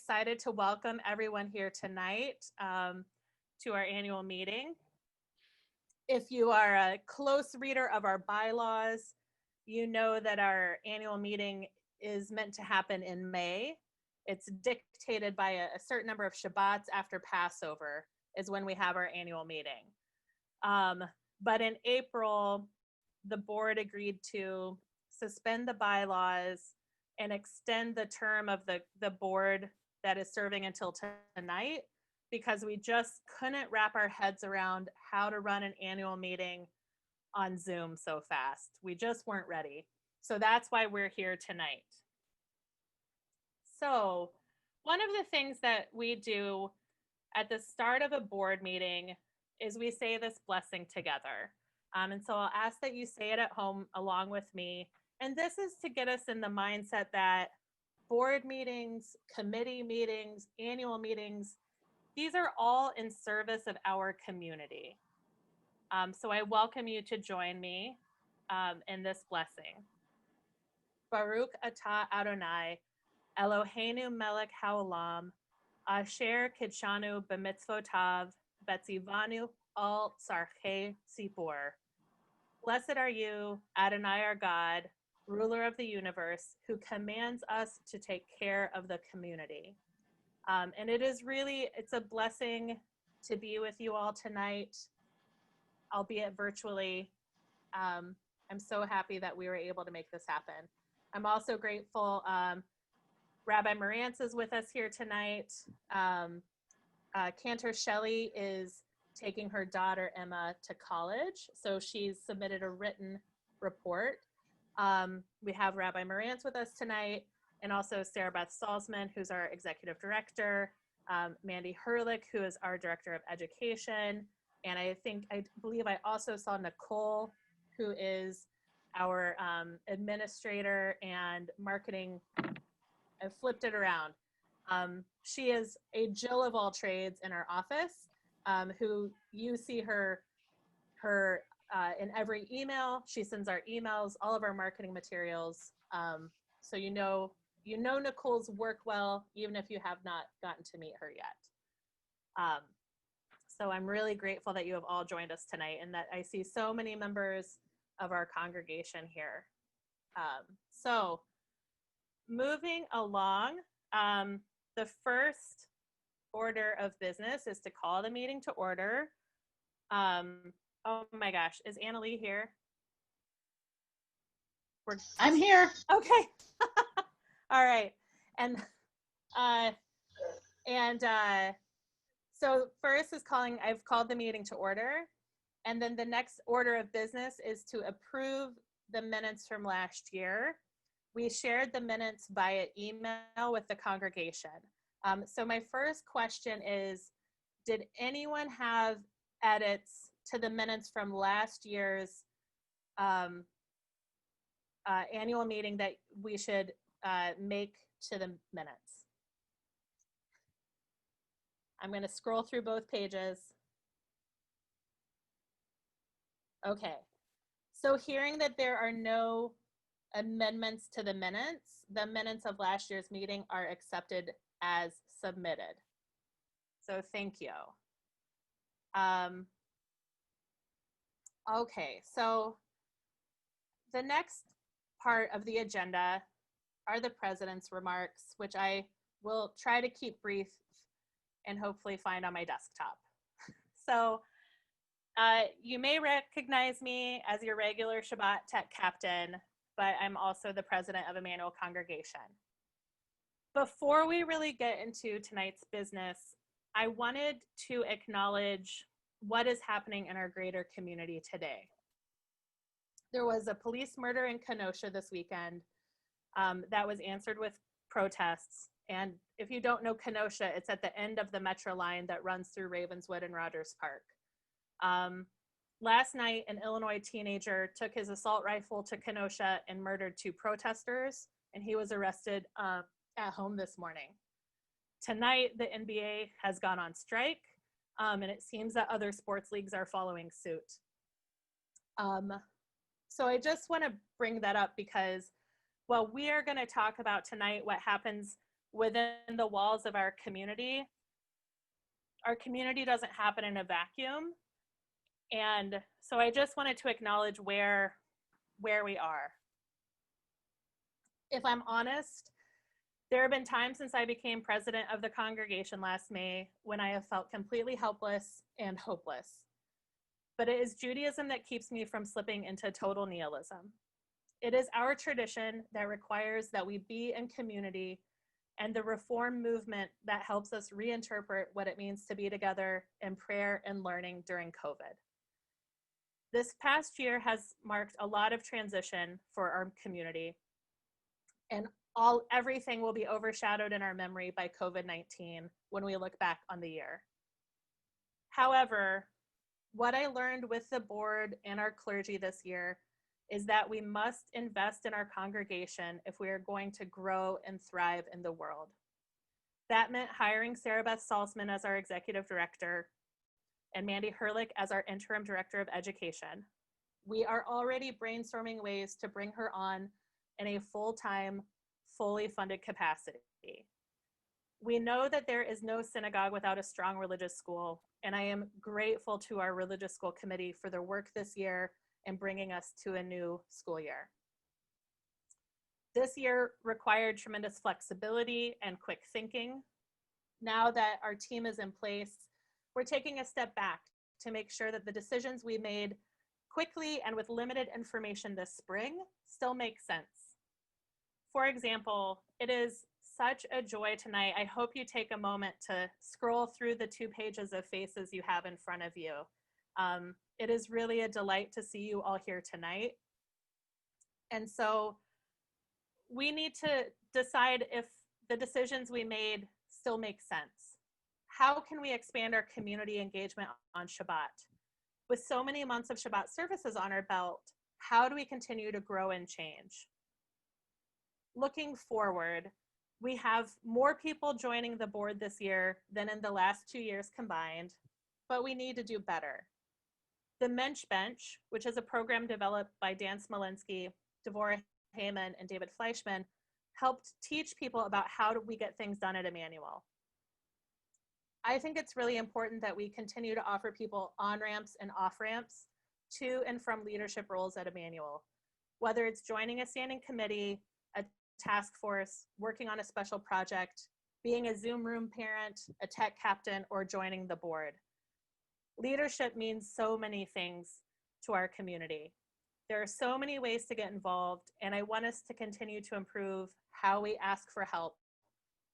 excited to welcome everyone here tonight to our annual meeting. If you are a close reader of our bylaws, you know that our annual meeting is meant to happen in May. It's dictated by a certain number of Shabbats after Passover is when we have our annual meeting. But in April, the board agreed to suspend the bylaws and extend the term of the board that is serving until tonight, because we just couldn't wrap our heads around how to run an annual meeting on Zoom so fast. We just weren't ready. So that's why we're here tonight. So one of the things that we do at the start of a board meeting is we say this blessing together. And so I'll ask that you say it at home along with me. And this is to get us in the mindset that board meetings, committee meetings, annual meetings, these are all in service of our community. So I welcome you to join me in this blessing. Baruch atah Adonai, Eloheinu melech haolam, asher kidshanu b'mitzvotav, betzivanu al tzarchei tzipor. Blessed are you, Adonai our God, ruler of the universe, who commands us to take care of the community. And it's a blessing to be with you all tonight, albeit virtually. I'm so happy that we were able to make this happen. I'm also grateful. Rabbi Marantz is with us here tonight. Cantor Shelley is taking her daughter Emma to college, so she's submitted a written report. We have Rabbi Marantz with us tonight, and also Sarah Beth Salzman, who's our executive director, Mandy Herlick, who is our director of education, and I believe I also saw Nicole, who is our administrator and marketing. I flipped it around. She is a Jill of all trades in our office, who you see her in every email. She sends our emails, all of our marketing materials. So you know Nicole's work well, even if you have not gotten to meet her yet. So I'm really grateful that you have all joined us tonight, and that I see so many members of our congregation here. So moving along, the first order of business is to call the meeting to order. Oh my gosh, is Annalee here? I'm here. Okay. All right. And so first is I've called the meeting to order. And then the next order of business is to approve the minutes from last year. We shared the minutes via email with the congregation. So my first question is, did anyone have edits to the minutes from last year's annual meeting that we should make to the minutes? I'm going to scroll through both pages. Okay, so hearing that there are no amendments to the minutes of last year's meeting are accepted as submitted. So thank you. Okay, so the next part of the agenda are the president's remarks, which I will try to keep brief and hopefully find on my desktop. So you may recognize me as your regular Shabbat Tech captain, but I'm also the president of Emmanuel Congregation. Before we really get into tonight's business, I wanted to acknowledge what is happening in our greater community today. There was a police murder in Kenosha this weekend that was answered with protests. And if you don't know Kenosha, it's at the end of the Metro line that runs through Ravenswood and Rogers Park. Last night, an Illinois teenager took his assault rifle to Kenosha and murdered 2 protesters, and he was arrested at home this morning. Tonight, the NBA has gone on strike, and it seems that other sports leagues are following suit. So I just want to bring that up because, well, we are going to talk about tonight what happens within the walls of our community doesn't happen in a vacuum. And so I just wanted to acknowledge where we are. If I'm honest, there have been times since I became president of the congregation last May when I have felt completely helpless and hopeless. But it is Judaism that keeps me from slipping into total nihilism. It is our tradition that requires that we be in community, and the reform movement that helps us reinterpret what it means to be together in prayer and learning during COVID. This past year has marked a lot of transition for our community, and everything will be overshadowed in our memory by COVID-19 when we look back on the year. However, what I learned with the board and our clergy this year is that we must invest in our congregation if we are going to grow and thrive in the world. That meant hiring Sarah Beth Salzman as our executive director and Mandy Herlick as our interim director of education. We are already brainstorming ways to bring her on in a full-time, fully funded capacity. We know that there is no synagogue without a strong religious school, and I am grateful to our religious school committee for their work this year and bringing us to a new school year. This year required tremendous flexibility and quick thinking. Now that our team is in place, we're taking a step back to make sure that the decisions we made quickly and with limited information this spring still make sense. For example, it is such a joy tonight. I hope you take a moment to scroll through the 2 pages of faces you have in front of you. It is really a delight to see you all here tonight. And so we need to decide if the decisions we made still make sense. How can we expand our community engagement on Shabbat? With so many months of Shabbat services on our belt, how do we continue to grow and change? Looking forward, we have more people joining the board this year than in the last 2 years combined, but we need to do better. The Mensch Bench, which is a program developed by Dan Smolinski, Devorah Heyman, and David Fleischman, helped teach people about how do we get things done at Emmanuel. I think it's really important that we continue to offer people on-ramps and off-ramps to and from leadership roles at Emmanuel, whether it's joining a standing committee, a task force, working on a special project, being a Zoom room parent, a tech captain, or joining the board. Leadership means so many things to our community. There are so many ways to get involved, and I want us to continue to improve how we ask for help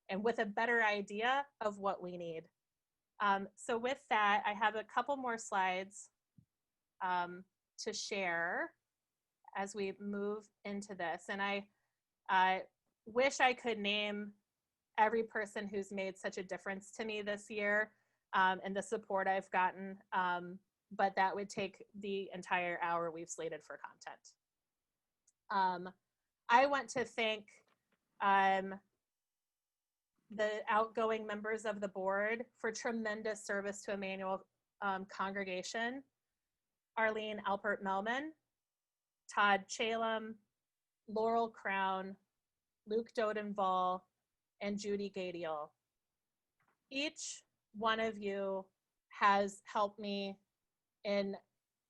and with a better idea of what we need. So with that, I have a couple more slides to share as we move into this. And I wish I could name every person who's made such a difference to me this year and the support I've gotten, but that would take the entire hour we've slated for content. I want to thank the outgoing members of the board for tremendous service to Emmanuel congregation. Arlene Alpert-Melman, Todd Chalem, Laurel Crown, Luke Dodenval, and Judy Gadiel. Each one of you has helped me in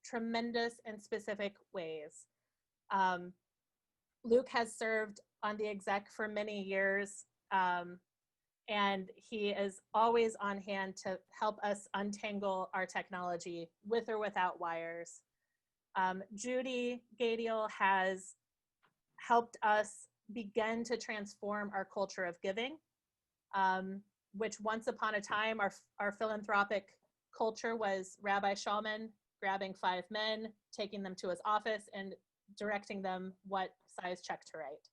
tremendous and specific ways. Luke has served on the exec for many years, and he is always on hand to help us untangle our technology with or without wires. Judy Gadiel has helped us begin to transform our culture of giving, which once upon a time, our philanthropic culture was Rabbi Shulman grabbing 5 men, taking them to his office and directing them what size check to write.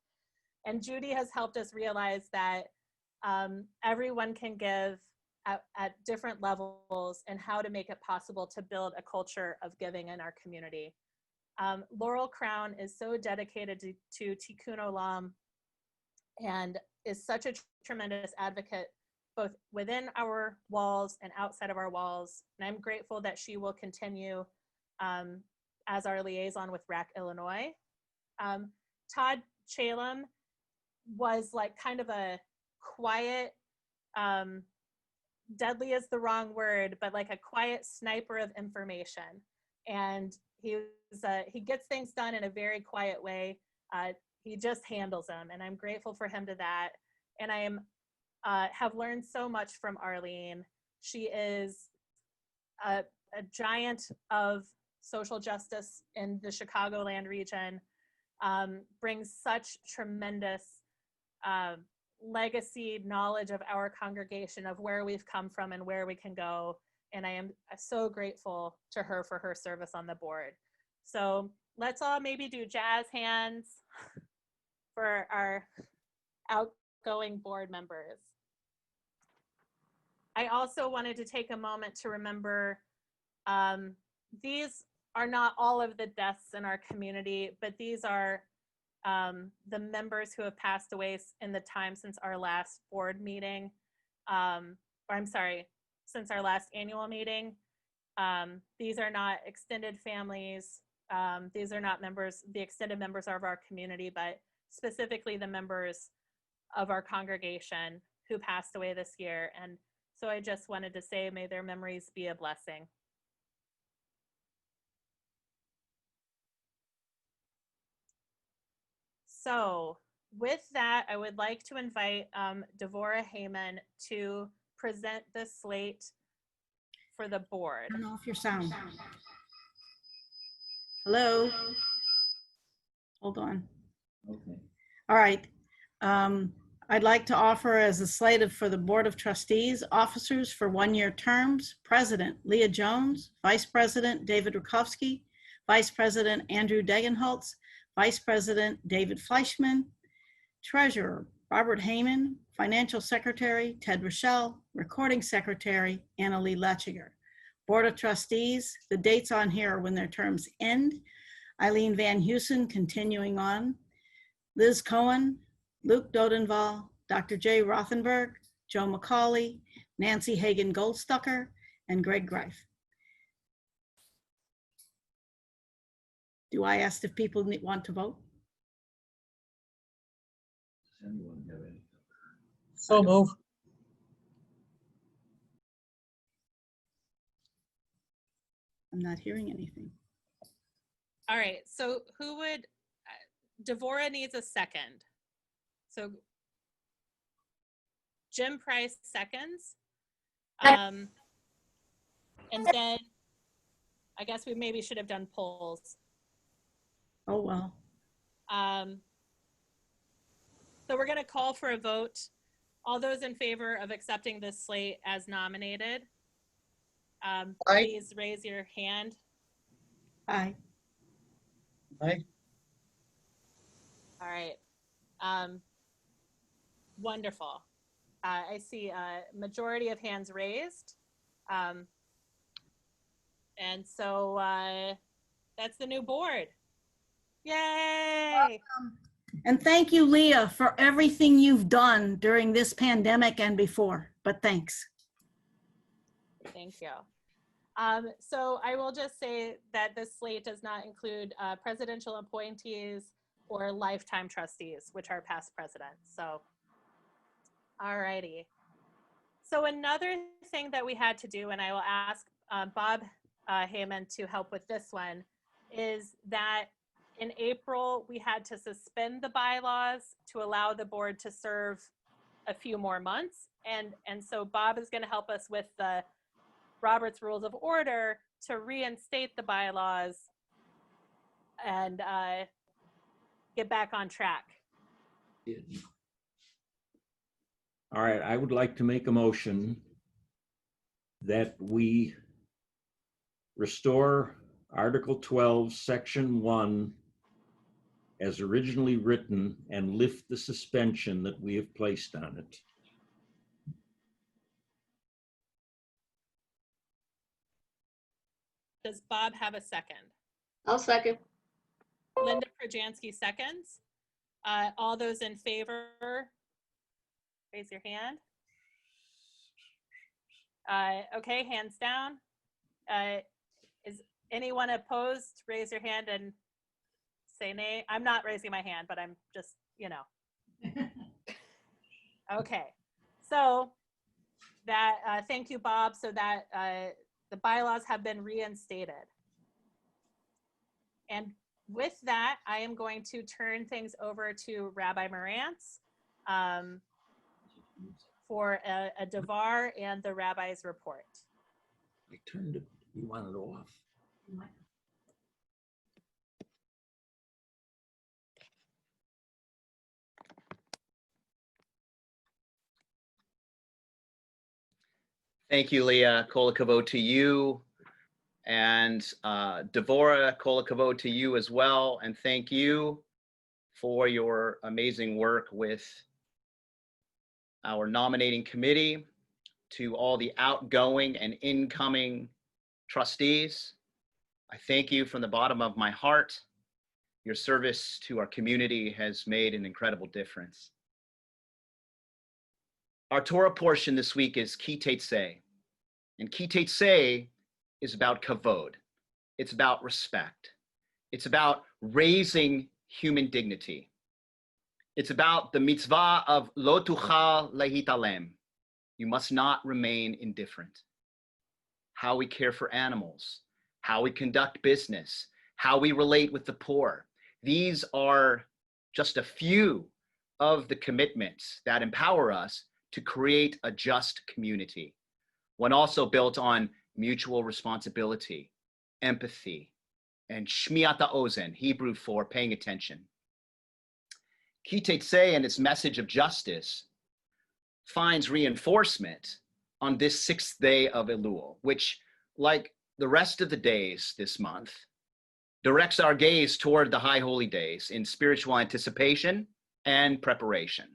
And Judy has helped us realize that everyone can give at different levels and how to make it possible to build a culture of giving in our community. Laurel Crown is so dedicated to Tikkun Olam and is such a tremendous advocate both within our walls and outside of our walls. And I'm grateful that she will continue as our liaison with RAC Illinois. Todd Chalem was like kind of a quiet, deadly is the wrong word, but like a quiet sniper of information. And he gets things done in a very quiet way. He just handles them, and I'm grateful for him to that. And I am have learned so much from Arlene. She is a giant of social justice in the Chicagoland region, brings such tremendous legacy knowledge of our congregation, of where we've come from and where we can go. And I am so grateful to her for her service on the board. So let's all maybe do jazz hands for our outgoing board members. I also wanted to take a moment to remember these are not all of the deaths in our community, but these are the members who have passed away in the time since our last board meeting, or I'm sorry, since our last annual meeting. These are not extended families. These are not members, the extended members of our community, but specifically the members of our congregation who passed away this year. And so I just wanted to say, may their memories be a blessing. So with that, I would like to invite Devorah Heyman to present the slate for the board. Turn off your sound. Hello? Hold on. Okay. All right. I'd like to offer as a slate for the Board of Trustees, officers for one-year terms: President Leah Jones, Vice President David Rakowski, Vice President Andrew Degenholtz, Vice President David Fleischman, Treasurer Robert Heyman, Financial Secretary Ted Rochelle, Recording Secretary Annalee Letchiger. Board of Trustees, the dates on here are when their terms end: Eileen Van Heusen, continuing on, Liz Cohen, Luke Dodenval, Dr. Jay Rothenberg, Joe McCauley, Nancy Hagen Goldstucker, and Greg Greif. Do I ask if people want to vote? Does anyone have any? So move. I'm not hearing anything. All right, so who would, Devorah needs a second. So Jim Price seconds. And then I guess we maybe should have done polls. Oh, well. So we're gonna call for a vote. All those in favor of accepting this slate as nominated, please raise your hand. Aye. Aye. All right. Wonderful. I see a majority of hands raised. And so that's the new board. Yay! And thank you, Leah, for everything you've done during this pandemic and before, but thanks. Thank you. So I will just say that this slate does not include presidential appointees or lifetime trustees, which are past presidents. So, all righty. So another thing that we had to do, and I will ask Bob Heyman to help with this one, is that in April, we had to suspend the bylaws to allow the board to serve a few more months. And so Bob is going to help us with the Robert's Rules of Order to reinstate the bylaws and get back on track. All right, I would like to make a motion that we restore Article 12, Section 1 as originally written and lift the suspension that we have placed on it. Does Bob have a second? I'll second. Linda Projansky seconds. All those in favor, raise your hand. Okay, hands down. Is anyone opposed? Raise your hand and say nay. I'm not raising my hand, but I'm just, you know. Okay, so that, thank you, Bob. So that the bylaws have been reinstated. And with that, I am going to turn things over to Rabbi Marantz for a Devar and the rabbi's report. I turned it, you want it off? Thank you, Leah. Kol hakavod to you. And Devorah, kol hakavod to you as well. And thank you for your amazing work with our nominating committee, to all the outgoing and incoming trustees. I thank you from the bottom of my heart. Your service to our community has made an incredible difference. Our Torah portion this week is Ki Teitzei. And Ki Teitzei is about kavod. It's about respect. It's about raising human dignity. It's about the mitzvah of lo tuchal lehitalem. You must not remain indifferent. How we care for animals, how we conduct business, how we relate with the poor. These are just a few of the commitments that empower us to create a just community, one also built on mutual responsibility, empathy, and shmiat ha'ozen, Hebrew for paying attention. Ki Teitzei and its message of justice finds reinforcement on this 6th day of Elul, which, like the rest of the days this month, directs our gaze toward the high holy days in spiritual anticipation and preparation.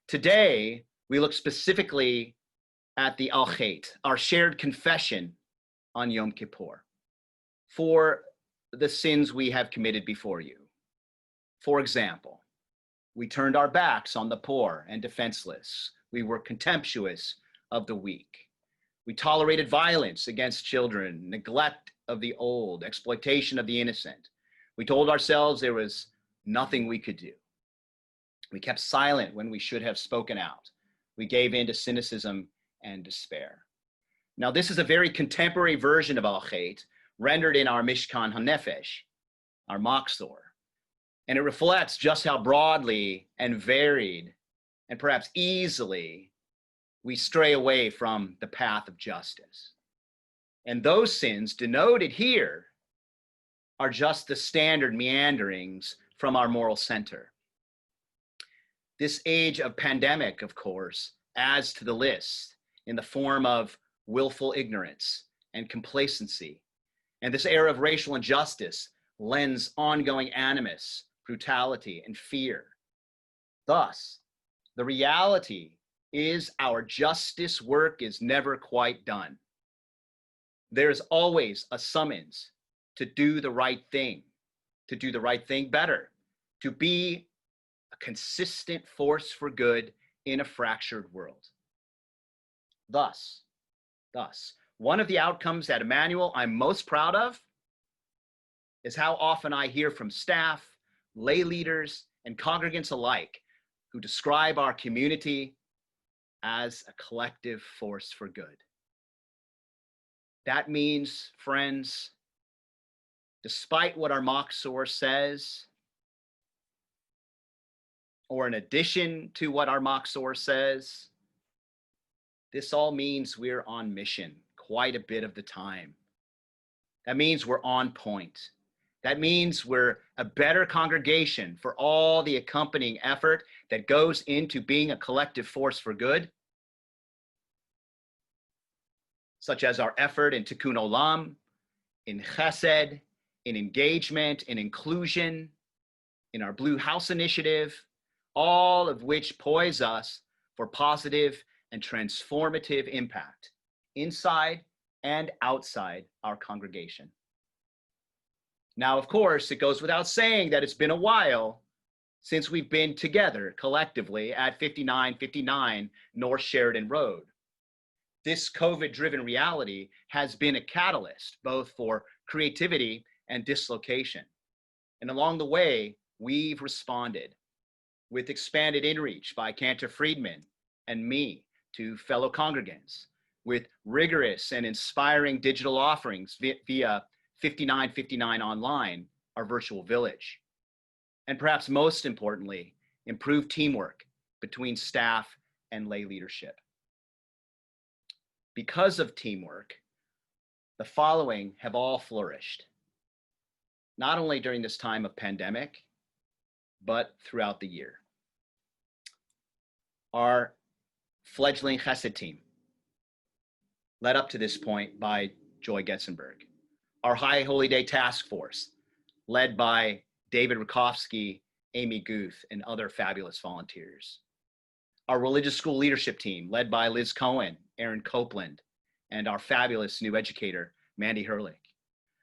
Today, we look specifically at the Al Chet, our shared confession on Yom Kippur, for the sins we have committed before you. For example, we turned our backs on the poor and defenseless. We were contemptuous of the weak. We tolerated violence against children, neglect of the old, exploitation of the innocent. We told ourselves there was nothing we could do. We kept silent when we should have spoken out. We gave in to cynicism and despair. Now, this is a very contemporary version of Al Chet, rendered in our Mishkan HaNefesh, our Machzor. And it reflects just how broadly and varied and perhaps easily we stray away from the path of justice. And those sins denoted here are just the standard meanderings from our moral center. This age of pandemic, of course, adds to the list in the form of willful ignorance and complacency. And this era of racial injustice lends ongoing animus, brutality, and fear. Thus, the reality is our justice work is never quite done. There's always a summons to do the right thing better, to be a consistent force for good in a fractured world. Thus, one of the outcomes at Emmanuel I'm most proud of is how often I hear from staff, lay leaders, and congregants alike who describe our community as a collective force for good. That means, friends, despite what our Machzor says, or in addition to what our Machzor says, this all means we're on mission quite a bit of the time. That means we're on point. That means we're a better congregation for all the accompanying effort that goes into being a collective force for good, such as our effort in Tikkun Olam, in Chesed, in engagement, in inclusion, in our Blue House Initiative, all of which poise us for positive and transformative impact inside and outside our congregation. Now, of course, it goes without saying that it's been a while since we've been together collectively at 5959 North Sheridan Road. This COVID-driven reality has been a catalyst both for creativity and dislocation. And along the way, we've responded. with expanded inreach by Cantor Friedman and me to fellow congregants, with rigorous and inspiring digital offerings via 5959 Online, our virtual village. And perhaps most importantly, improved teamwork between staff and lay leadership. Because of teamwork, the following have all flourished, not only during this time of pandemic, but throughout the year. Our fledgling Chesed team, led up to this point by Joy Getzenberg. Our High Holy Day Task Force, led by David Rakowski, Amy Guth, and other fabulous volunteers. Our religious school leadership team, led by Liz Cohen, Aaron Copeland, and our fabulous new educator, Mandy Herlick.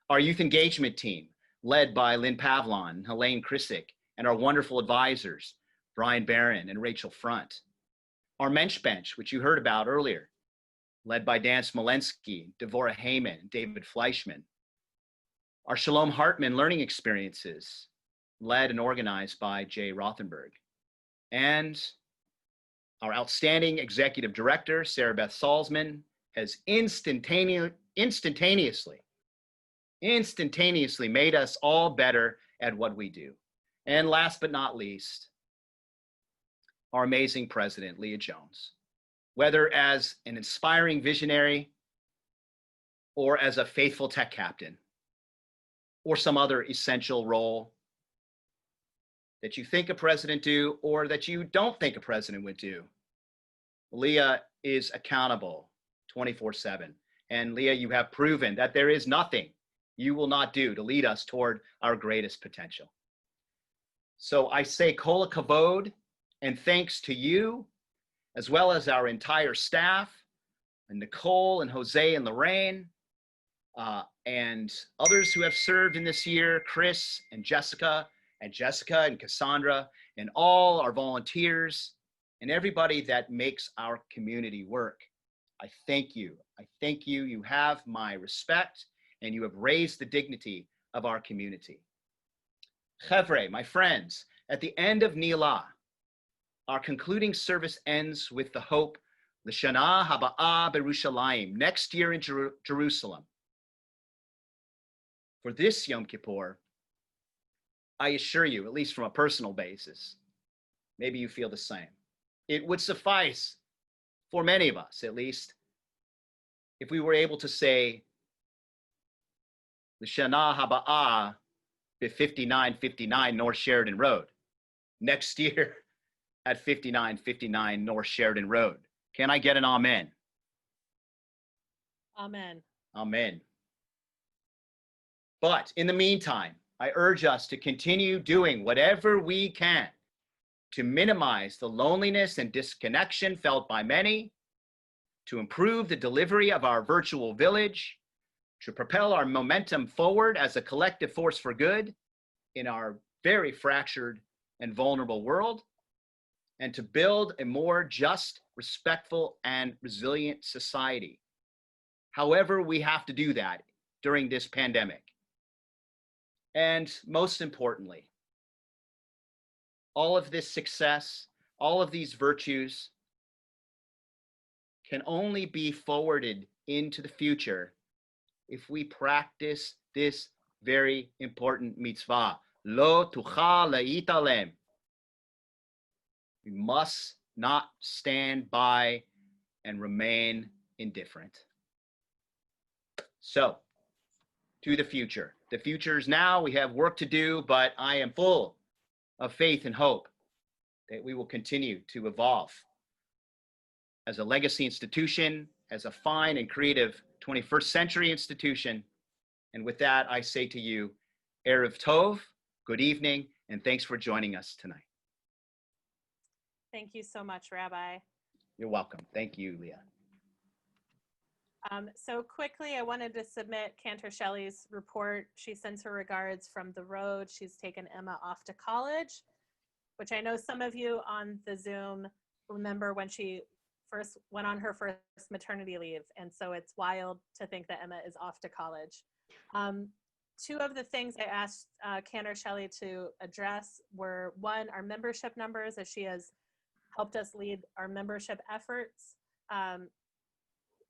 Our youth engagement team, led by Lynn Pavlon, Helene Krisick, and our wonderful advisors, Brian Barron and Rachel Front. Our Mensch Bench, which you heard about earlier, led by Dan Smolensky, Devorah Heyman, David Fleischman. Our Shalom Hartman learning experiences, led and organized by Jay Rothenberg. And our outstanding executive director, Sarah Beth Salzman, has instantaneously made us all better at what we do. And last but not least, our amazing president, Leah Jones. Whether as an inspiring visionary or as a faithful tech captain or some other essential role that you think a president do or that you don't think a president would do, Leah is accountable 24/7. And Leah, you have proven that there is nothing you will not do to lead us toward our greatest potential. So I say kol hakavod, and thanks to you, as well as our entire staff, and Nicole and Jose and Lorraine, and others who have served in this year, Chris and Jessica and Cassandra, and all our volunteers, and everybody that makes our community work. I thank you. I thank you. You have my respect, and you have raised the dignity of our community. Chevre, my friends, at the end of Nilah, our concluding service ends with the hope, L'Shana Haba'ah Berushalayim, next year in Jerusalem. For this Yom Kippur, I assure you, at least from a personal basis, maybe you feel the same. It would suffice for many of us, at least, if we were able to say, L'Shana Haba'ah Be-5959 North Sheridan Road, next year at 5959 North Sheridan Road. Can I get an amen? Amen. Amen. But in the meantime, I urge us to continue doing whatever we can to minimize the loneliness and disconnection felt by many, to improve the delivery of our virtual village, to propel our momentum forward as a collective force for good in our very fractured and vulnerable world, and to build a more just, respectful, and resilient society. However, we have to do that during this pandemic. And most importantly, all of this success, all of these virtues can only be forwarded into the future if we practice this very important mitzvah, lo tuchal le'italem. We must not stand by and remain indifferent. So, to the future. The future is now. We have work to do, but I am full of faith and hope that we will continue to evolve as a legacy institution, as a fine and creative 21st century institution. And with that, I say to you, Erev Tov, good evening, and thanks for joining us tonight. Thank you so much, Rabbi. You're welcome. Thank you, Leah. So quickly, I wanted to submit Cantor Shelley's report. She sends her regards from the road. She's taken Emma off to college, which I know some of you on the Zoom remember when she first went on her first maternity leave. And so it's wild to think that Emma is off to college. two of the things I asked Cantor Shelley to address were, one, our membership numbers, as she has helped us lead our membership efforts.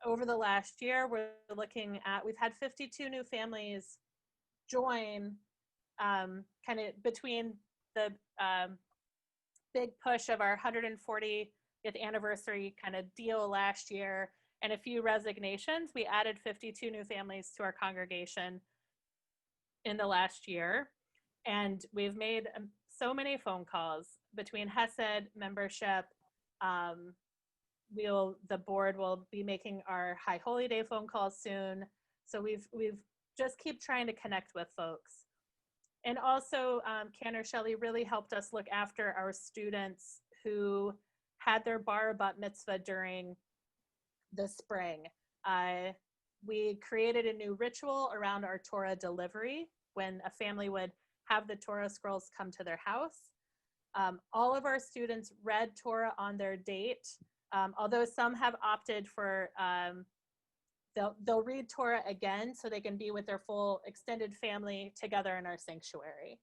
Over the last year, we've had 52 new families join, kind of between the big push of our 140th anniversary kind of deal last year and a few resignations. We added 52 new families to our congregation in the last year. And we've made so many phone calls between Hesed membership. The board will be making our High Holy Day phone calls soon. So we've just keep trying to connect with folks. And also, Cantor Shelley really helped us look after our students who had their bar bat mitzvah during the spring. We created a new ritual around our Torah delivery when a family would have the Torah scrolls come to their house. All of our students read Torah on their date, although some have opted for, they'll read Torah again so they can be with their full extended family together in our sanctuary.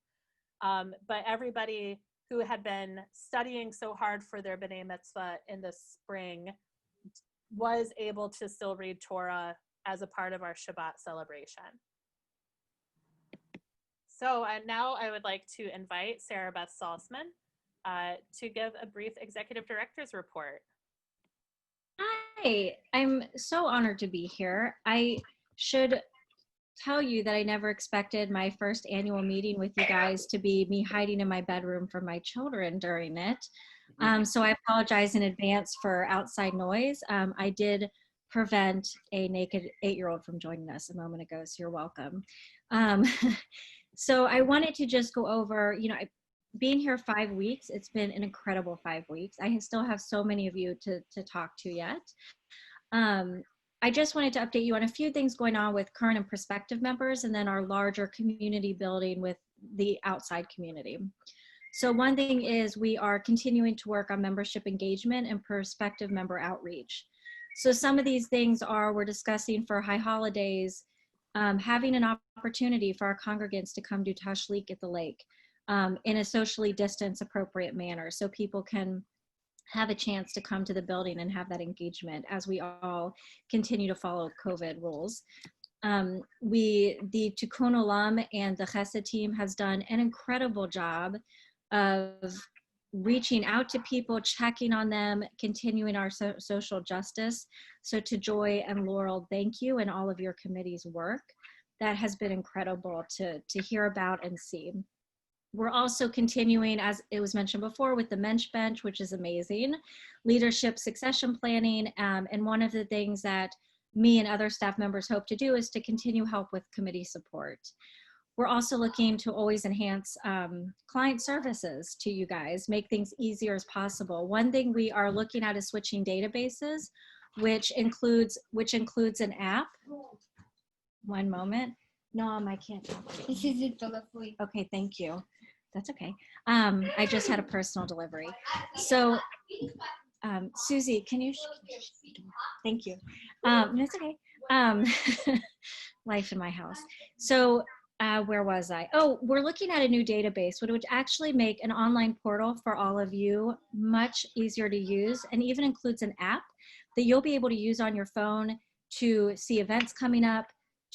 But everybody who had been studying so hard for their B'nai Mitzvah in the spring was able to still read Torah as a part of our Shabbat celebration. So now I would like to invite Sarah Beth Salzman to give a brief executive director's report. Hi, I'm so honored to be here. I should tell you that I never expected my first annual meeting with you guys to be me hiding in my bedroom from my children during it. So I apologize in advance for outside noise. I did prevent a naked 8-year-old from joining us a moment ago, so you're welcome. So I wanted to just go over, being here 5 weeks, it's been an incredible 5 weeks. I still have so many of you to talk to yet. I just wanted to update you on a few things going on with current and prospective members, and then our larger community building with the outside community. So one thing is we are continuing to work on membership engagement and prospective member outreach. So some of these things we're discussing for high holidays, having an opportunity for our congregants to come do tashlik at the lake in a socially distanced appropriate manner, so people can have a chance to come to the building and have that engagement as we all continue to follow COVID rules. The Tikkun Olam and the Chesed team has done an incredible job of reaching out to people, checking on them, continuing our social justice. So to Joy and Laurel, thank you, and all of your committee's work. That has been incredible to hear about and see. We're also continuing, as it was mentioned before, with the Mensch Bench, which is amazing, leadership succession planning. And one of the things that me and other staff members hope to do is to continue help with committee support. We're also looking to always enhance client services to you guys, make things easier as possible. One thing we are looking at is switching databases, which includes an app. One moment. No, I can't. This is a delivery. Okay, thank you. That's okay. I just had a personal delivery. So, Susie, can you? Thank you. That's okay. Life in my house. So, where was I? Oh, we're looking at a new database, which would actually make an online portal for all of you much easier to use, and even includes an app that you'll be able to use on your phone to see events coming up,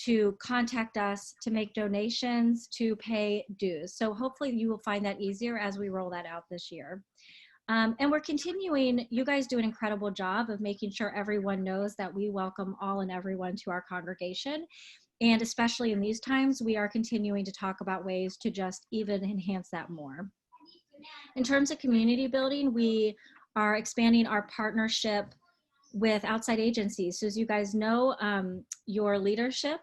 to contact us, to make donations, to pay dues. So hopefully you will find that easier as we roll that out this year. And we're continuing, you guys do an incredible job of making sure everyone knows that we welcome all and everyone to our congregation. And especially in these times, we are continuing to talk about ways to just even enhance that more. In terms of community building, we are expanding our partnership with outside agencies. So as you guys know, your leadership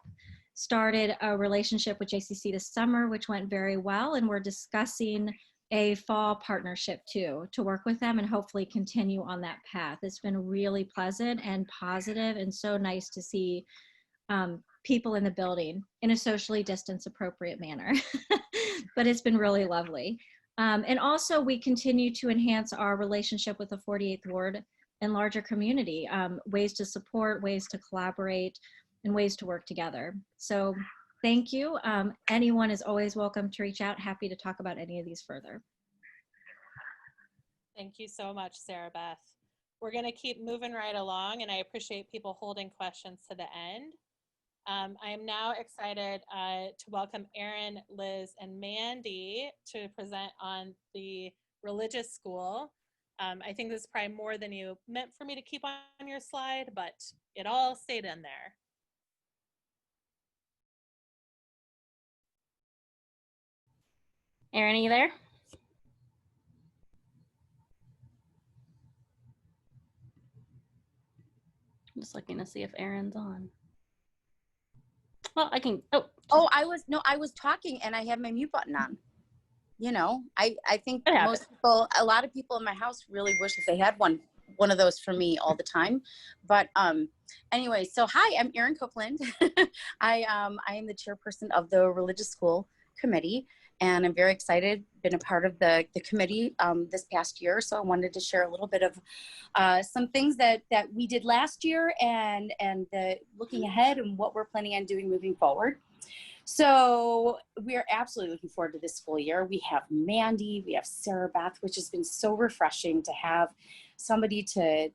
started a relationship with JCC this summer, which went very well. And we're discussing a fall partnership too, to work with them and hopefully continue on that path. It's been really pleasant and positive and so nice to see people in the building in a socially distanced appropriate manner, but it's been really lovely. And also we continue to enhance our relationship with the 48th Ward and larger community, ways to support, ways to collaborate, and ways to work together. So Thank you. Anyone is always welcome to reach out. Happy to talk about any of these further. Thank you so much, Sarah Beth. We're going to keep moving right along, and I appreciate people holding questions to the end. I am now excited to welcome Erin, Liz, and Mandy to present on the religious school. I think this is probably more than you meant for me to keep on your slide, but it all stayed in there. Erin, are you there? I'm just looking to see if Erin's on. Well, I can, Oh, I was talking and I had my mute button on. You know, I think It most people, a lot of people in my house really wish that they had one of those for me all the time. But anyway, so hi, I'm Erin Copeland. I am the chairperson of the religious school committee, and I'm very excited, been a part of the committee this past year. So I wanted to share a little bit of some things that we did last year and looking ahead and what we're planning on doing moving forward. So we are absolutely looking forward to this school year. We have Mandy, we have Sarah Beth, which has been so refreshing to have somebody to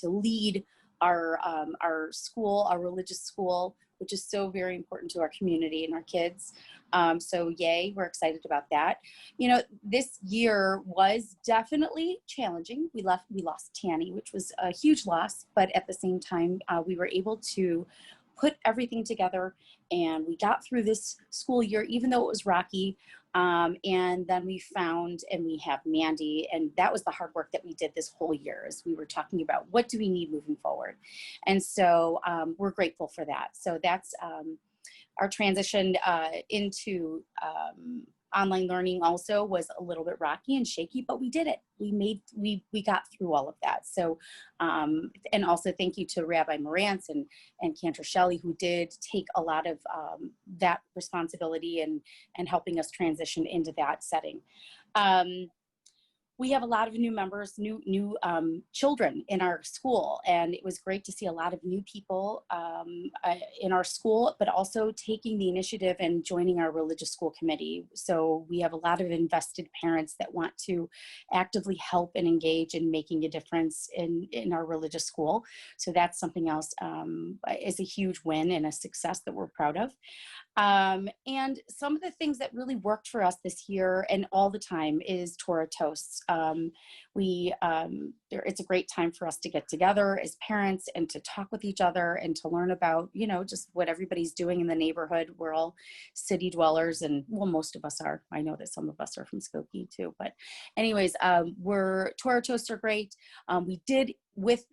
lead our school, our religious school, which is so very important to our community and our kids. So yay, we're excited about that. You know, this year was definitely challenging. We lost Tanny, which was a huge loss, but at the same time, we were able to put everything together and we got through this school year, even though it was rocky. And then we found, and we have Mandy, and that was the hard work that we did this whole year as we were talking about what do we need moving forward. And so we're grateful for that. So that's our transition into online learning also was a little bit rocky and shaky, but we did it. We got through all of that. So, and also thank you to Rabbi Marantz and Cantor Shelley, who did take a lot of that responsibility and helping us transition into that setting. We have a lot of new members, new children in our school, and it was great to see a lot of new people in our school, but also taking the initiative and joining our religious school committee. So we have a lot of invested parents that want to actively help and engage in making a difference in our religious school. So that's something else is a huge win and a success that we're proud of. And some of the things that really worked for us this year and all the time is Torah Toasts. It's a great time for us to get together as parents and to talk with each other and to learn about, you know, just what everybody's doing in the neighborhood. We're all city dwellers, and well, most of us are. I know that some of us are from Skokie too, but anyways, Torah Toasts are great. We did, with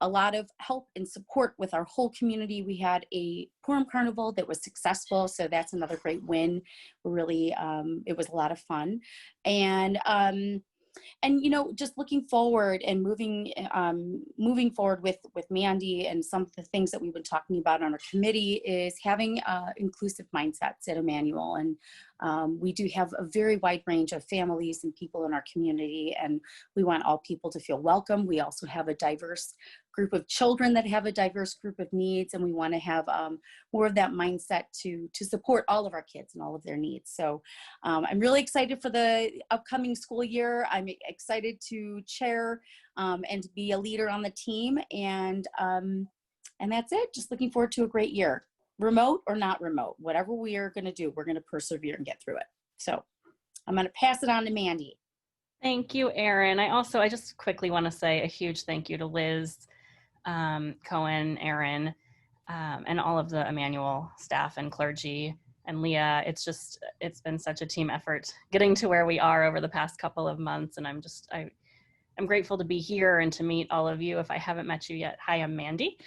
a lot of help and support with our whole community, we had a Purim Carnival that was successful. So that's another great win. We're really, it was a lot of fun. And you know, just looking forward and moving forward with Mandy, and some of the things that we've been talking about on our committee is having inclusive mindsets at Emmanuel. And we do have a very wide range of families and people in our community, and we want all people to feel welcome. We also have a diverse group of children that have a diverse group of needs, and we want to have more of that mindset to support all of our kids and all of their needs. So I'm really excited for the upcoming school year. I'm excited to chair and to be a leader on the team, and that's it. Just looking forward to a great year. Remote or not remote, whatever we are going to do, we're going to persevere and get through it. So I'm going to pass it on to Mandy. Thank you, Erin. I just quickly want to say a huge thank you to Liz, Cohen, Erin, and all of the Emmanuel staff and clergy, and Leah. It's been such a team effort getting to where we are over the past couple of months, and I'm grateful to be here and to meet all of you. If I haven't met you yet, hi, I'm Mandy.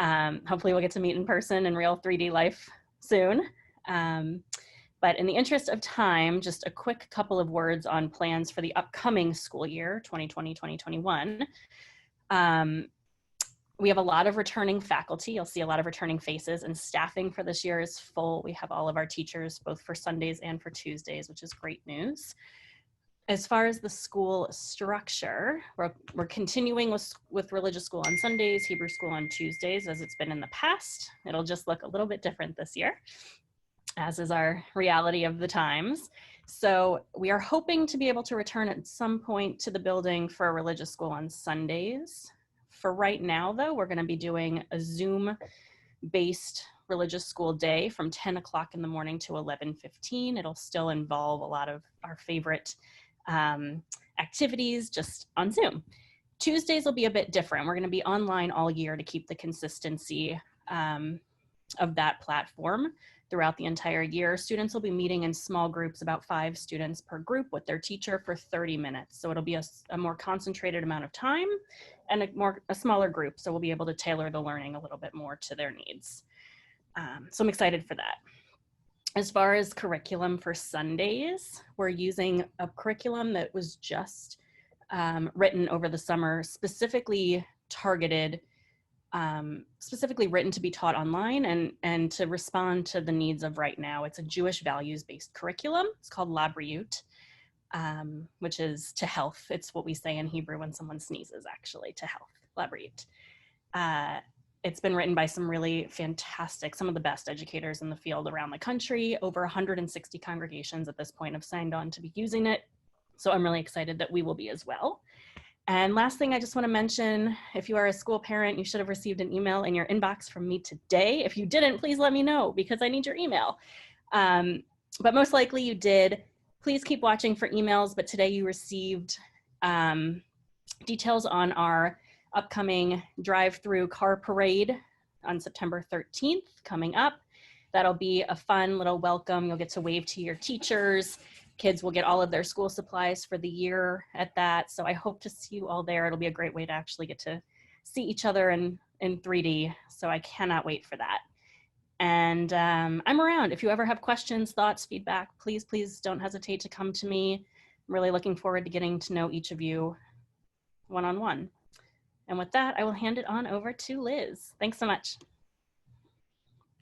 Hopefully we'll get to meet in person in real 3D life soon. But in the interest of time, just a quick couple of words on plans for the upcoming school year, 2020-2021. We have a lot of returning faculty. You'll see a lot of returning faces, and staffing for this year is full. We have all of our teachers, both for Sundays and for Tuesdays, which is great news. As far as the school structure, we're continuing with religious school on Sundays, Hebrew school on Tuesdays, as it's been in the past. It'll just look a little bit different this year. as is our reality of the times. So we are hoping to be able to return at some point to the building for a religious school on Sundays. For right now, though, we're going to be doing a Zoom-based religious school day from 10 o'clock in the morning to 11:15. It'll still involve a lot of our favorite activities just on Zoom. Tuesdays will be a bit different. We're going to be online all year to keep the consistency of that platform throughout the entire year. Students will be meeting in small groups, about 5 students per group with their teacher for 30 minutes. So it'll be a more concentrated amount of time and a smaller group. So we'll be able to tailor the learning a little bit more to their needs. So I'm excited for that. As far as curriculum for Sundays, we're using a curriculum that was just written over the summer, specifically targeted, specifically written to be taught online and to respond to the needs of right now. It's a Jewish values-based curriculum. It's called Labriut, which is to health. It's what we say in Hebrew when someone sneezes, actually, to health, Labriut. It's been written by some really fantastic, some of the best educators in the field around the country. Over 160 congregations at this point have signed on to be using it. So I'm really excited that we will be as well. And last thing I just want to mention, if you are a school parent, you should have received an email in your inbox from me today. If you didn't, please let me know because I need your email. But most likely you did. Please keep watching for emails, but today you received details on our upcoming drive-through car parade on September 13th coming up. That'll be a fun little welcome. You'll get to wave to your teachers. Kids will get all of their school supplies for the year at that. So I hope to see you all there. It'll be a great way to actually get to see each other in 3D. So I cannot wait for that. And I'm around. If you ever have questions, thoughts, feedback, please don't hesitate to come to me. I'm really looking forward to getting to know each of you one-on-one. And with that, I will hand it on over to Liz. Thanks so much.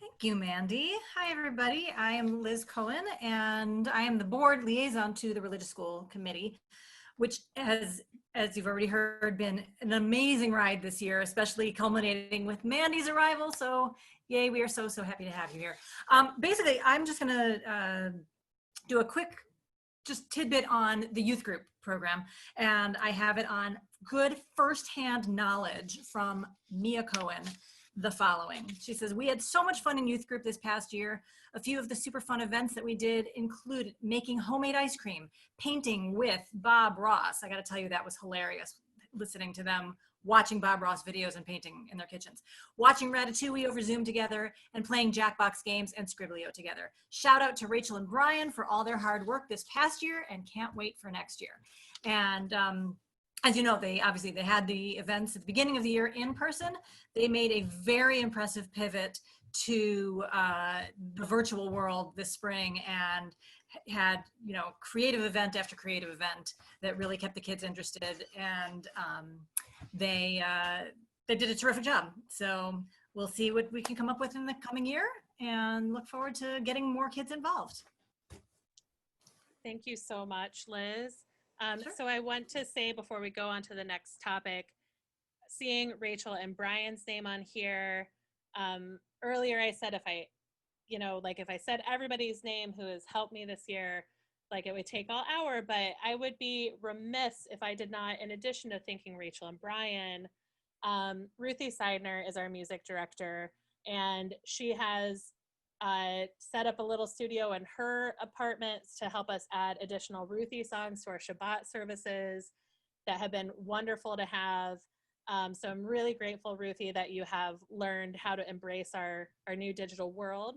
Thank you, Mandy. Hi, everybody. I am Liz Cohen, and I am the board liaison to the Religious School Committee, which has, as you've already heard, been an amazing ride this year, especially culminating with Mandy's arrival. So yay, we are so happy to have you here. Basically, I'm just gonna do a quick just tidbit on the youth group program, and I have it on good firsthand knowledge from Mia Cohen. The following. She says, we had so much fun in youth group this past year. A few of the super fun events that we did included making homemade ice cream, painting with Bob Ross. I got to tell you, that was hilarious listening to them, watching Bob Ross videos and painting in their kitchens, watching Ratatouille over Zoom together, and playing Jackbox games and Scribblio together. Shout out to Rachel and Brian for all their hard work this past year and can't wait for next year. And as you know, they had the events at the beginning of the year in person. They made a very impressive pivot to the virtual world this spring and had, creative event after creative event that really kept the kids interested, and they did a terrific job. So we'll see what we can come up with in the coming year and look forward to getting more kids involved. Thank you so much, Liz. Sure. So I want to say before we go on to the next topic, seeing Rachel and Brian's name on here, earlier I said if I said everybody's name who has helped me this year, it would take all hour, but I would be remiss if I did not, in addition to thanking Rachel and Brian, Ruthie Seidner is our music director, and she has set up a little studio in her apartments to help us add additional Ruthie songs to our Shabbat services that have been wonderful to have. So I'm really grateful, Ruthie, that you have learned how to embrace our new digital world.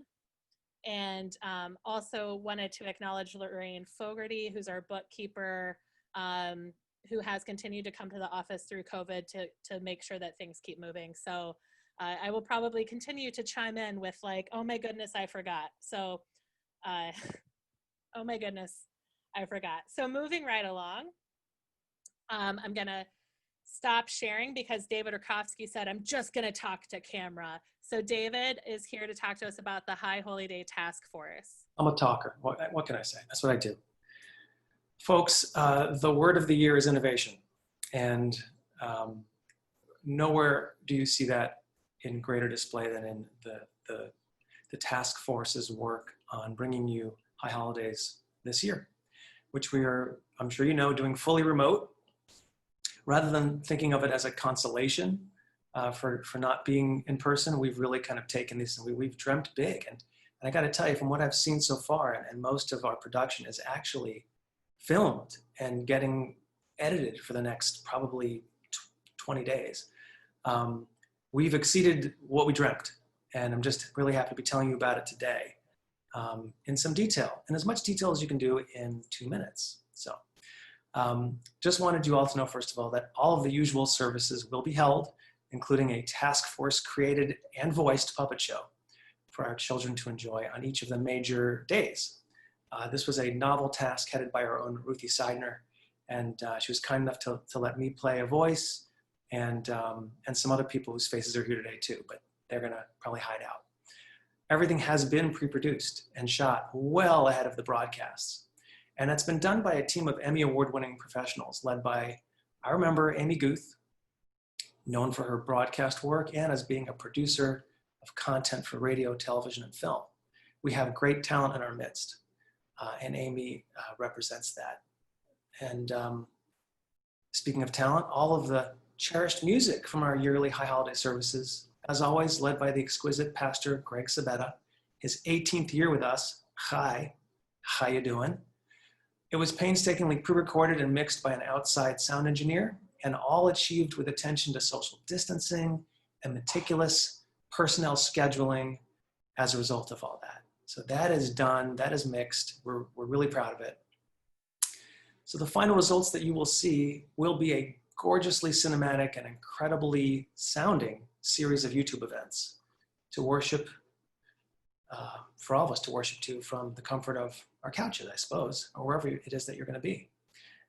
And also wanted to acknowledge Lorraine Fogarty, who's our bookkeeper, who has continued to come to the office through COVID to make sure that things keep moving. So I will probably continue to chime in with oh my goodness, I forgot. So, oh my goodness, I forgot. So moving right along, I'm gonna stop sharing because David Rutkowski said, I'm just gonna talk to camera. So David is here to talk to us about the High Holy Day Task Force. I'm a talker. What can I say? That's what I do. Folks, the word of the year is innovation. And nowhere do you see that in greater display than in the the task force's work on bringing you High Holidays this year, which we are, I'm sure you know, doing fully remote. Rather than thinking of it as a consolation for not being in person, we've really kind of taken this and we've dreamt big. And I got to tell you, from what I've seen so far, and most of our production is actually filmed and getting edited for the next probably 20 days. We've exceeded what we dreamt, and I'm just really happy to be telling you about it today in some detail, and as much detail as you can do in 2 minutes. So just wanted you all to know, first of all, that all of the usual services will be held, including a task force created and voiced puppet show for our children to enjoy on each of the major days. This was a novel task headed by our own Ruthie Seidner, and she was kind enough to let me play a voice and some other people whose faces are here today too, but they're gonna probably hide out. Everything has been pre-produced and shot well ahead of the broadcasts. And that's been done by a team of Emmy Award-winning professionals led by our member, Amy Guth, known for her broadcast work and as being a producer of content for radio, television, and film. We have great talent in our midst, and Amy represents that. And speaking of talent, all of the cherished music from our yearly High Holiday services, as always, led by the exquisite Pastor Greg Sabetta, his 18th year with us. Hi, how you doing? It was painstakingly pre-recorded and mixed by an outside sound engineer, and all achieved with attention to social distancing and meticulous personnel scheduling as a result of all that. So that is done, that is mixed. We're really proud of it. So the final results that you will see will be a gorgeously cinematic and incredibly sounding series of YouTube events to worship, for all of us to worship to from the comfort of our couches, I suppose, or wherever it is that you're going to be.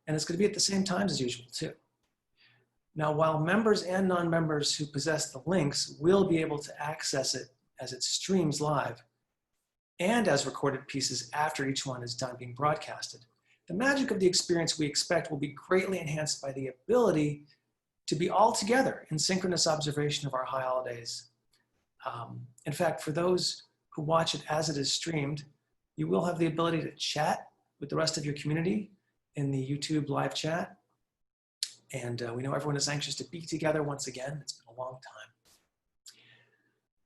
And it's going to be at the same times as usual too. Now, while members and non-members who possess the links will be able to access it as it streams live and as recorded pieces after each one is done being broadcasted, the magic of the experience we expect will be greatly enhanced by the ability to be all together in synchronous observation of our High Holidays. In fact, for those who watch it as it is streamed, you will have the ability to chat with the rest of your community in the YouTube live chat. And we know everyone is anxious to be together once again. It's been a long time.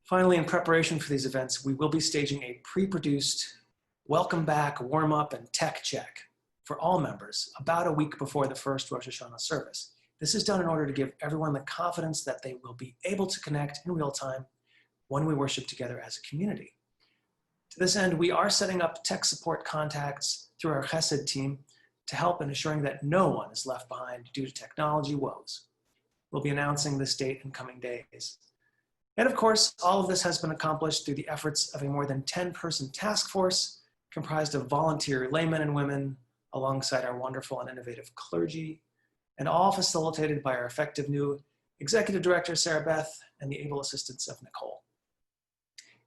Finally, in preparation for these events, we will be staging a pre-produced welcome back, warm up, and tech check for all members about a week before the first Rosh Hashanah service. This is done in order to give everyone the confidence that they will be able to connect in real time when we worship together as a community. To this end, we are setting up tech support contacts through our Chesed team to help in ensuring that no one is left behind due to technology woes. We'll be announcing this date in coming days. And of course, all of this has been accomplished through the efforts of a more than 10-person task force comprised of volunteer laymen and women alongside our wonderful and innovative clergy, and all facilitated by our effective new executive director, Sarah Beth, and the able assistance of Nicole.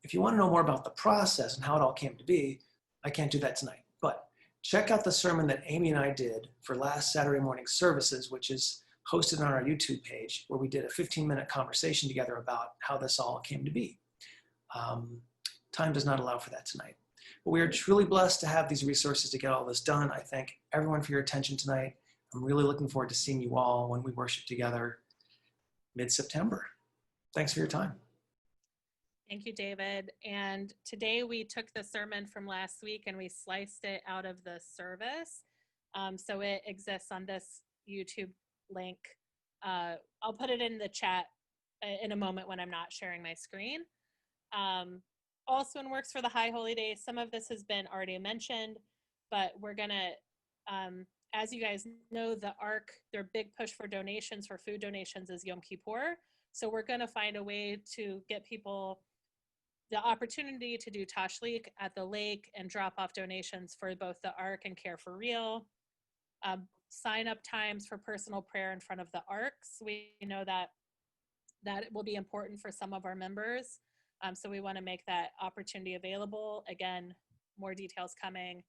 If you want to know more about the process and how it all came to be, I can't do that tonight, but check out the sermon that Amy and I did for last Saturday morning services, which is hosted on our YouTube page, where we did a 15-minute conversation together about how this all came to be. Time does not allow for that tonight. But we are truly blessed to have these resources to get all this done. I thank everyone for your attention tonight. I'm really looking forward to seeing you all when we worship together mid-September. Thanks for your time. Thank you, David. And today we took the sermon from last week and we sliced it out of the service. So it exists on this YouTube link. I'll put it in the chat in a moment when I'm not sharing my screen. Also in works for the High Holy Days, some of this has been already mentioned, but we're gonna, as you guys know, the ARC, their big push for donations, for food donations, is Yom Kippur. So we're gonna find a way to get people the opportunity to do tashlik at the lake and drop off donations for both the ARC and Care for Real. Sign up times for personal prayer in front of the ARCs. We know that will be important for some of our members. So we want to make that opportunity available. Again, more details coming.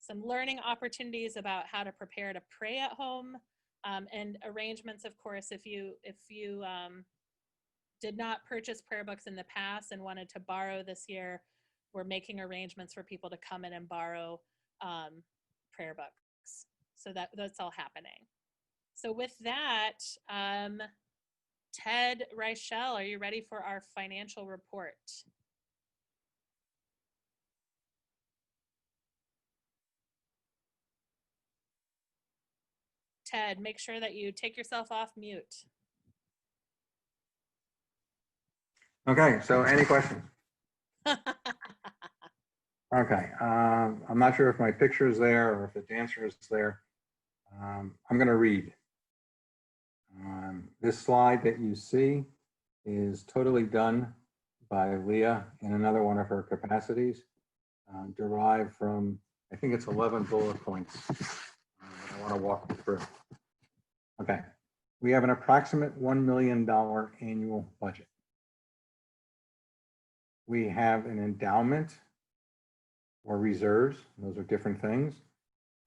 Some learning opportunities about how to prepare to pray at home, and arrangements, of course, if you did not purchase prayer books in the past and wanted to borrow this year, we're making arrangements for people to come in and borrow prayer books. So that's all happening. So with that, Ted Reichel, are you ready for our financial report? Ted, make sure that you take yourself off mute. Okay, so any questions? Okay, I'm not sure if my picture is there or if the dancer is there. I'm going to read. This slide that you see is totally done by Leah in another one of her capacities, derived from, I think it's 11 bullet points that I want to walk you through. Okay, we have an approximate $1 million annual budget. We have an endowment or reserves, those are different things,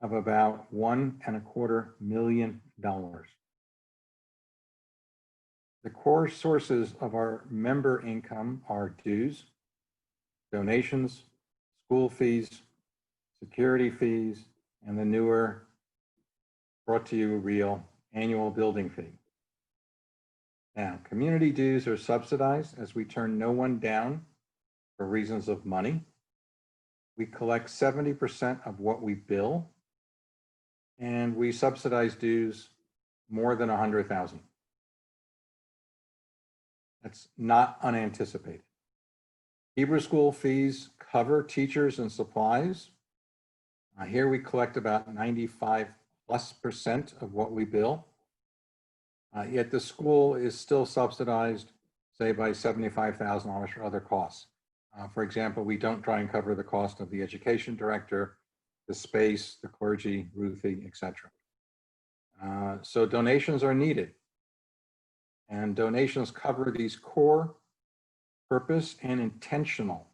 of about $1.25 million. The core sources of our member income are dues, donations, school fees, security fees, and the newer, brought to you real, annual building fee. Now, community dues are subsidized as we turn no one down for reasons of money. We collect 70% of what we bill, and we subsidize dues more than $100,000. That's not unanticipated. Hebrew school fees cover teachers and supplies. Here we collect about 95+% of what we bill. Yet the school is still subsidized, say, by $75,000 for other costs. For example, we don't try and cover the cost of the education director, the space, the clergy, Ruthie, etc. So donations are needed. And donations cover these core, purpose, and intentional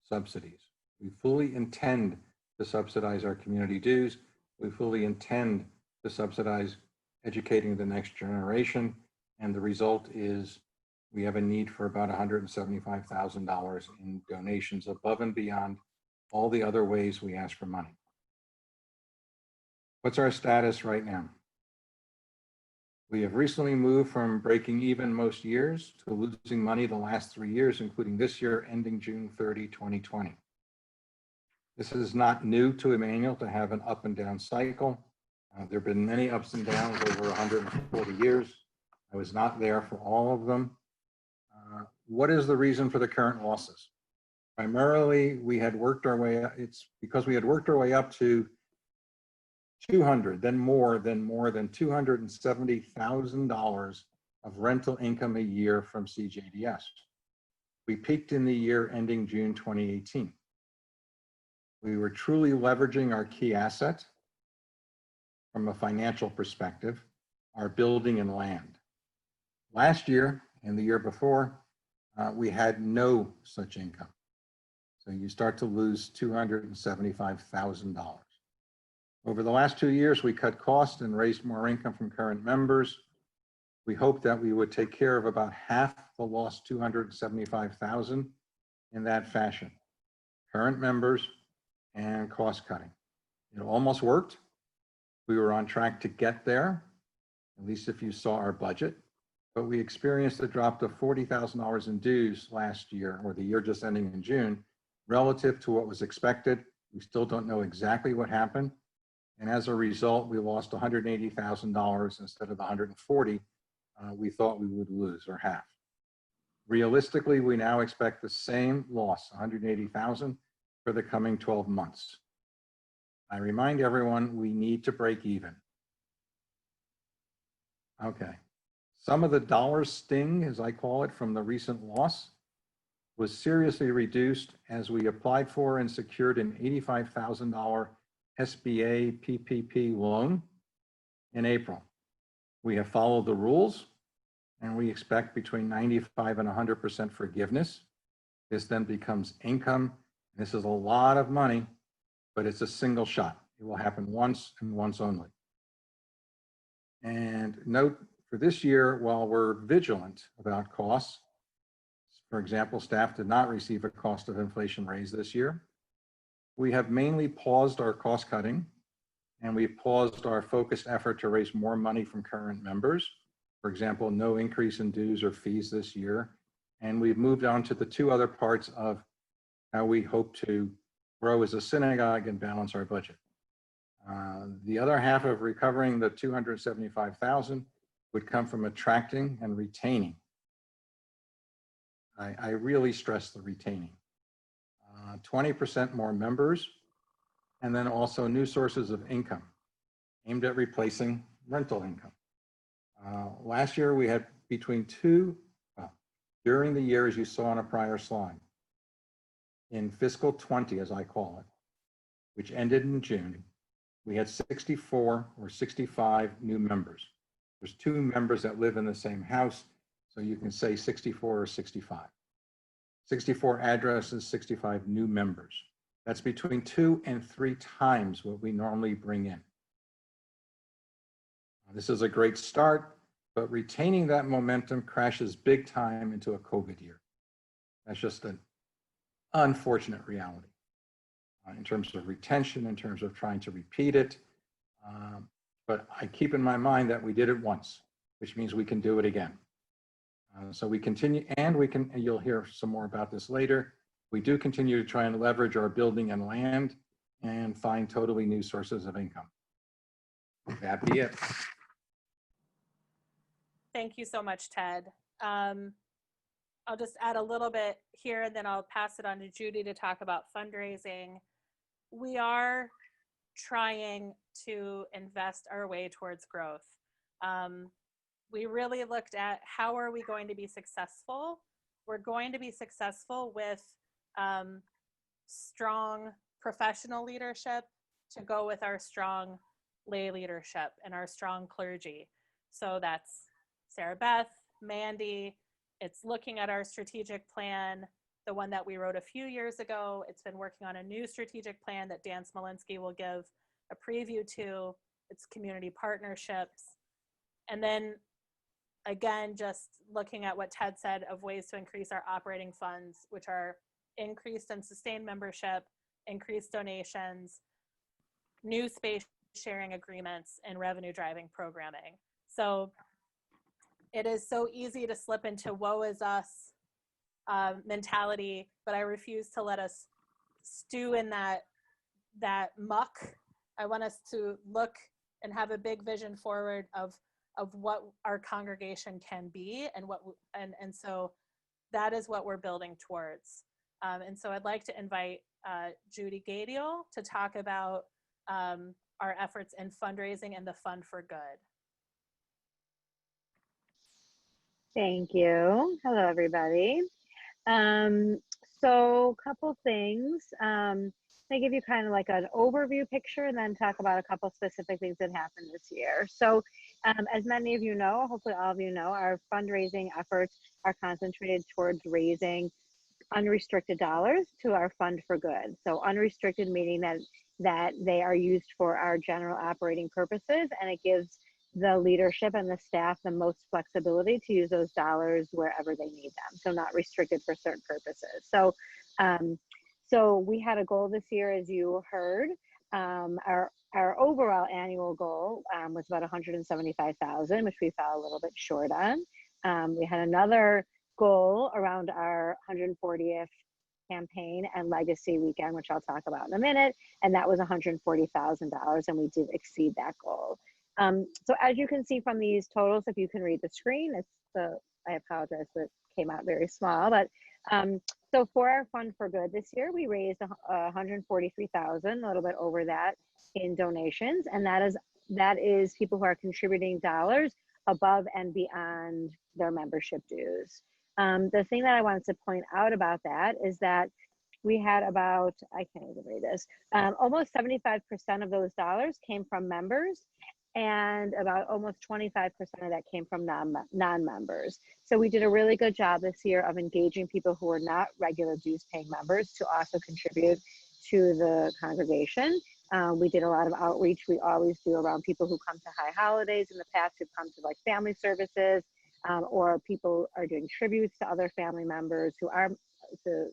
subsidies. We fully intend to subsidize our community dues. We fully intend to subsidize educating the next generation. And the result is we have a need for about $175,000 in donations above and beyond all the other ways we ask for money. What's our status right now? We have recently moved from breaking even most years to losing money the last 3 years, including this year ending June 30, 2020. This is not new to Emmanuel to have an up and down cycle. There have been many ups and downs over 140 years. I was not there for all of them. What is the reason for the current losses? Primarily, we had worked our way up. It's because we had worked our way up to 200, then more than $270,000 of rental income a year from CJDS. We peaked in the year ending June 2018. We were truly leveraging our key asset from a financial perspective, our building and land. Last year and the year before, we had no such income. So you start to lose $275,000. Over the last 2 years, we cut costs and raised more income from current members. We hoped that we would take care of about half the lost $275,000 in that fashion. Current members and cost cutting. It almost worked. We were on track to get there, at least if you saw our budget, but we experienced a drop to $40,000 in dues last year, or the year just ending in June, relative to what was expected. We still don't know exactly what happened. And as a result, we lost $180,000 instead of the $140,000 we thought we would lose, or half. Realistically, we now expect the same loss, $180,000, for the coming 12 months. I remind everyone we need to break even. Okay. Some of the dollar sting, as I call it, from the recent loss was seriously reduced as we applied for and secured an $85,000 SBA PPP loan in April. We have followed the rules and we expect between 95 and 100% forgiveness. This then becomes income. This is a lot of money, but it's a single shot. It will happen once and once only. And note, for this year, while we're vigilant about costs, For example, staff did not receive a cost of inflation raise this year. We have mainly paused our cost cutting, and we've paused our focused effort to raise more money from current members. For example, no increase in dues or fees this year. And we've moved on to the two other parts of how we hope to grow as a synagogue and balance our budget. The other half of recovering the $275,000 would come from attracting and retaining. I really stress the retaining. 20% more members, and then also new sources of income aimed at replacing rental income. Last year we had during the year, as you saw on a prior slide, in fiscal 20, as I call it, which ended in June, we had 64 or 65 new members. There's 2 members that live in the same house, so you can say 64 or 65. 64 addresses, 65 new members. That's between 2 and 3 times what we normally bring in. This is a great start, but retaining that momentum crashes big time into a COVID year. That's just an unfortunate reality in terms of retention, in terms of trying to repeat it. But I keep in my mind that we did it once, which means we can do it again. So we continue, and you'll hear some more about this later. We do continue to try and leverage our building and land and find totally new sources of income. That be it. Thank you so much, Ted. I'll just add a little bit here, and then I'll pass it on to Judy to talk about fundraising. We are trying to invest our way towards growth. We really looked at how are we going to be successful. We're going to be successful with strong professional leadership to go with our strong lay leadership and our strong clergy. So that's Sarah Beth, Mandy. It's looking at our strategic plan, the one that we wrote a few years ago. It's been working on a new strategic plan that Dan Smolinski will give a preview to. It's community partnerships. And then again, just looking at what Ted said of ways to increase our operating funds, which are increased and sustained membership, increased donations, new space sharing agreements, and revenue driving programming. So it is so easy to slip into woe is us mentality, but I refuse to let us stew in that muck. I want us to look and have a big vision forward of what our congregation can be, and so that is what we're building towards. And so I'd like to invite Judy Gadiel to talk about our efforts in fundraising and the Fund for Good. Thank you. Hello, everybody. So a couple things. I give you kind of like an overview picture and then talk about a couple specific things that happened this year. So as many of you know, hopefully all of you know, our fundraising efforts are concentrated towards raising unrestricted dollars to our Fund for Good. So unrestricted meaning that they are used for our general operating purposes, and it gives the leadership and the staff the most flexibility to use those dollars wherever they need them. So not restricted for certain purposes. So so we had a goal this year, as you heard. Our overall annual goal was about $175,000, which we fell a little bit short on. We had another goal around our 140th campaign and legacy weekend, which I'll talk about in a minute, and that was $140,000, and we did exceed that goal. So as you can see from these totals, if you can read the screen, I apologize that it came out very small, but so for our Fund for Good this year, we raised $143,000, a little bit over that in donations, and that is people who are contributing dollars above and beyond their membership dues. The thing that I wanted to point out about that is that we had about, I can't even read this, almost 75% of those dollars came from members, and about almost 25% of that came from non-members. So we did a really good job this year of engaging people who are not regular dues paying members to also contribute to the congregation. We did a lot of outreach. We always do around people who come to high holidays in the past, who've come to like family services. or people are doing tributes to other family members who are, to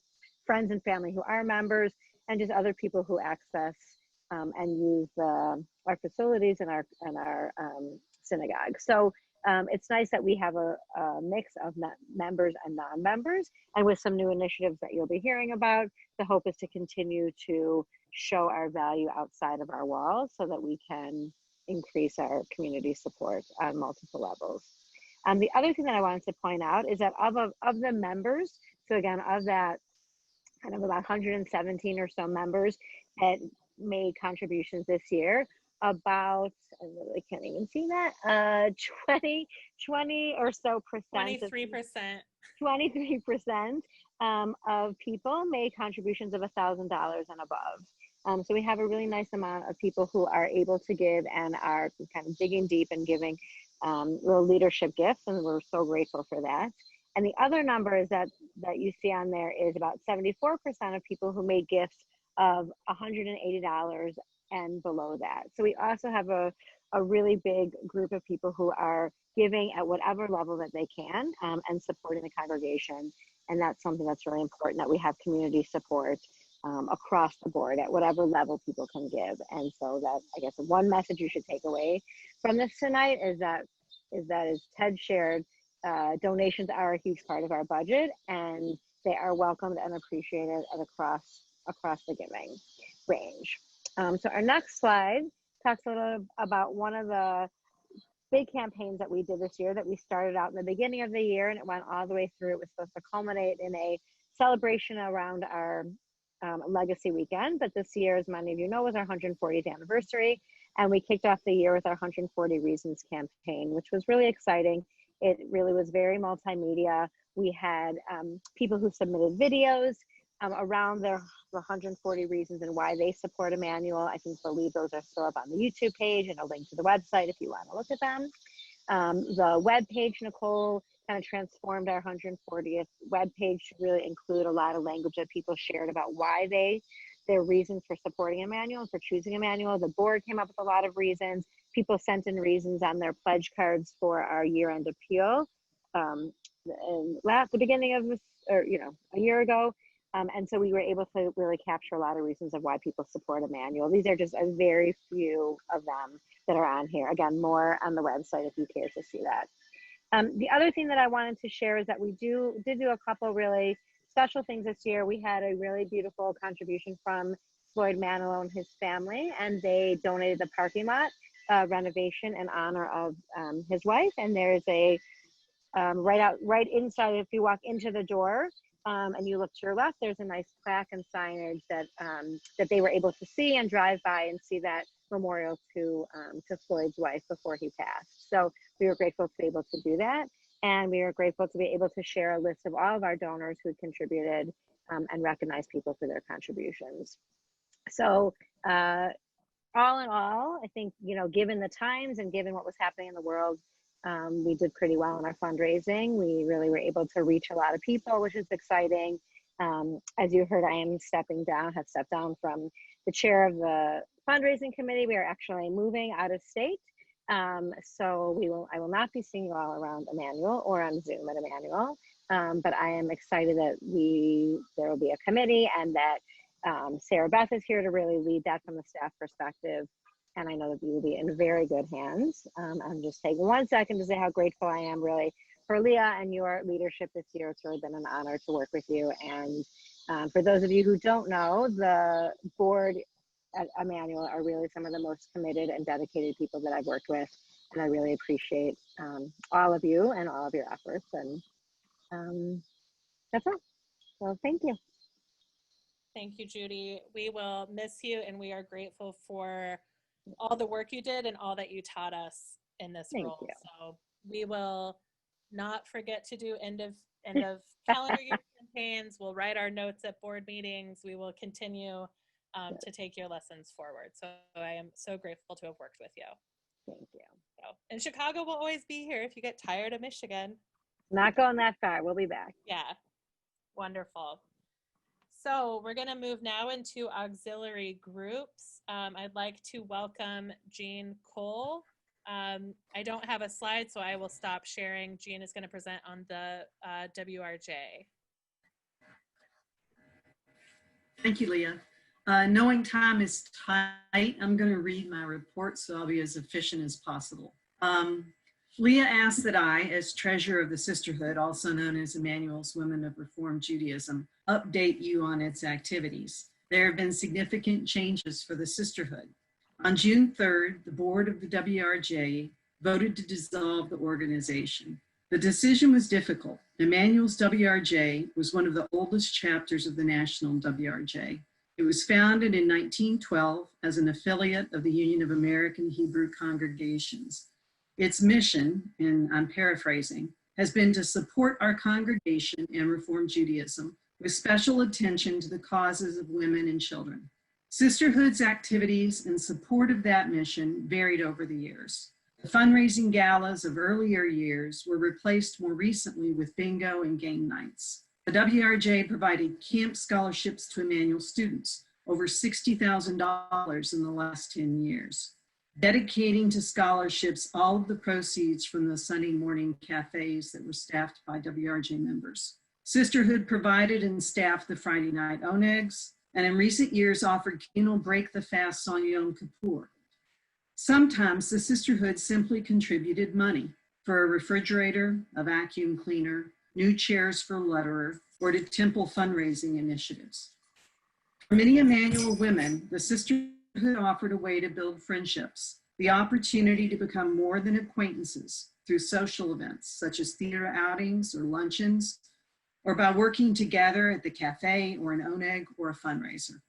friends and family who are members, and just other people who access and use our facilities and our synagogue. So it's nice that we have a mix of members and non-members, and with some new initiatives that you'll be hearing about, the hope is to continue to show our value outside of our walls so that we can increase our community support on multiple levels. The other thing that I wanted to point out is that of the members, so again, of that kind of about 117 or so members that made contributions this year, about, I really can't even see that, 20 or so percent. 23%. 23% of people made contributions of $1,000 and above. So we have a really nice amount of people who are able to give and are kind of digging deep and giving real leadership gifts, and we're so grateful for that. And the other numbers that you see on there is about 74% of people who made gifts of $180 and below that. So we also have a really big group of people who are giving at whatever level that they can and supporting the congregation. And that's something that's really important, that we have community support across the board at whatever level people can give. And so that, I guess, one message you should take away from this tonight is that as Ted shared, donations are a huge part of our budget, and they are welcomed and appreciated across the giving range. So our next slide talks a little about one of the big campaigns that we did this year that we started out in the beginning of the year, and it went all the way through. It was supposed to culminate in a celebration around our Legacy Weekend, but this year, as many of you know, was our 140th anniversary, and we kicked off the year with our 140 Reasons campaign, which was really exciting. It really was very multimedia. We had people who submitted videos around their 140 reasons and why they support Emmanuel. I believe those are still up on the YouTube page, and a link to the website if you want to look at them. The web page, Nicole kind of transformed our 140th web page to really include a lot of language that people shared about why their reasons for supporting Emmanuel and for choosing Emmanuel. The board came up with a lot of reasons. People sent in reasons on their pledge cards for our year-end appeal the beginning of this, or a year ago. And so we were able to really capture a lot of reasons of why people support Emmanuel. These are just a very few of them that are on here. Again, more on the website if you care to see that. The other thing that I wanted to share is that we did do a couple really special things this year. We had a really beautiful contribution from Floyd Manilow and his family, and they donated the parking lot renovation in honor of his wife. And there's a right inside, if you walk into the door and you look to your left, there's a nice plaque and signage that they were able to see and drive by and see that memorial to Floyd's wife before he passed. So we were grateful to be able to do that, and we were grateful to be able to share a list of all of our donors who contributed and recognize people for their contributions. So all in all, I think, given the times and given what was happening in the world, we did pretty well in our fundraising. We really were able to reach a lot of people, which is exciting. As you heard, I am have stepped down from the chair of the fundraising committee. We are actually moving out of state. So I will not be seeing you all around Emmanuel or on Zoom at Emmanuel. But I am excited that there will be a committee, and that Sarah Beth is here to really lead that from the staff perspective. And I know that we will be in very good hands. I'm just taking 1 second to say how grateful I am really for Leah and your leadership this year. It's really been an honor to work with you. And for those of you who don't know, the board at Emmanuel are really some of the most committed and dedicated people that I've worked with. And I really appreciate all of you and all of your efforts. And that's all. So thank you. Thank you, Judy. We will miss you, and we are grateful for all the work you did and all that you taught us in this Thank role. you. So we will not forget to do end of calendar year campaigns. We'll write our notes at board meetings. We will continue to take your lessons forward. So I am so grateful to have worked with you. Thank you. So, and Chicago will always be here if you get tired of Michigan. Not going that far. We'll be back. Yeah. Wonderful. So we're going to move now into auxiliary groups. I'd like to welcome Jean Cole I don't have a slide, so I will stop sharing. Jean is going to present on the WRJ. Thank you, Leah. Knowing time is tight, I'm going to read my report so I'll be as efficient as possible. Leah asked that I, as treasurer of the Sisterhood, also known as Emmanuel's Women of Reformed Judaism, update you on its activities. There have been significant changes for the Sisterhood. On June 3rd, the board of the WRJ voted to dissolve the organization. The decision was difficult. Emmanuel's WRJ was one of the oldest chapters of the National WRJ. It was founded in 1912 as an affiliate of the Union of American Hebrew Congregations. Its mission, and I'm paraphrasing, has been to support our congregation and Reform Judaism with special attention to the causes of women and children. Sisterhood's activities in support of that mission varied over the years. The fundraising galas of earlier years were replaced more recently with bingo and game nights. The WRJ provided camp scholarships to Emmanuel students, over $60,000 in the last 10 years, dedicating to scholarships all of the proceeds from the Sunday morning cafes that were staffed by WRJ members. Sisterhood provided and staffed the Friday night onegs, and in recent years offered communal break the fasts on Yom Kippur. Sometimes the Sisterhood simply contributed money for a refrigerator, a vacuum cleaner, new chairs for a letterer, or to temple fundraising initiatives. For many Emmanuel women, the Sisterhood offered a way to build friendships, the opportunity to become more than acquaintances through social events such as theater outings or luncheons, or by working together at the cafe or an oneg or a fundraiser.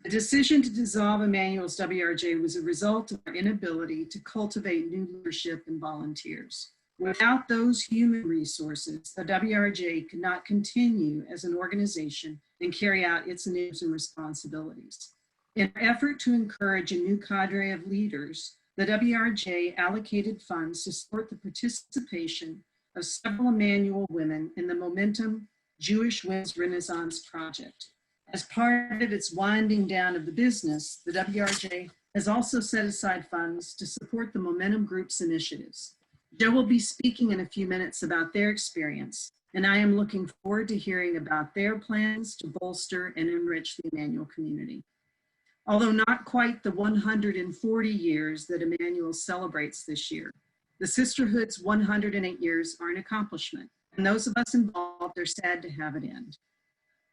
The decision to dissolve Emmanuel's WRJ was a result of our inability to cultivate new leadership and volunteers. Without those human resources, the WRJ could not continue as an organization and carry out its initiatives and responsibilities. In an effort to encourage a new cadre of leaders, the WRJ allocated funds to support the participation of several Emmanuel women in the Momentum Jewish Women's Renaissance Project. As part of its winding down of the business, the WRJ has also set aside funds to support the Momentum Group's initiatives. Joe will be speaking in a few minutes about their experience, and I am looking forward to hearing about their plans to bolster and enrich the Emmanuel community. Although not quite the 140 years that Emmanuel celebrates this year, the Sisterhood's 108 years are an accomplishment, and those of us involved are sad to have it end.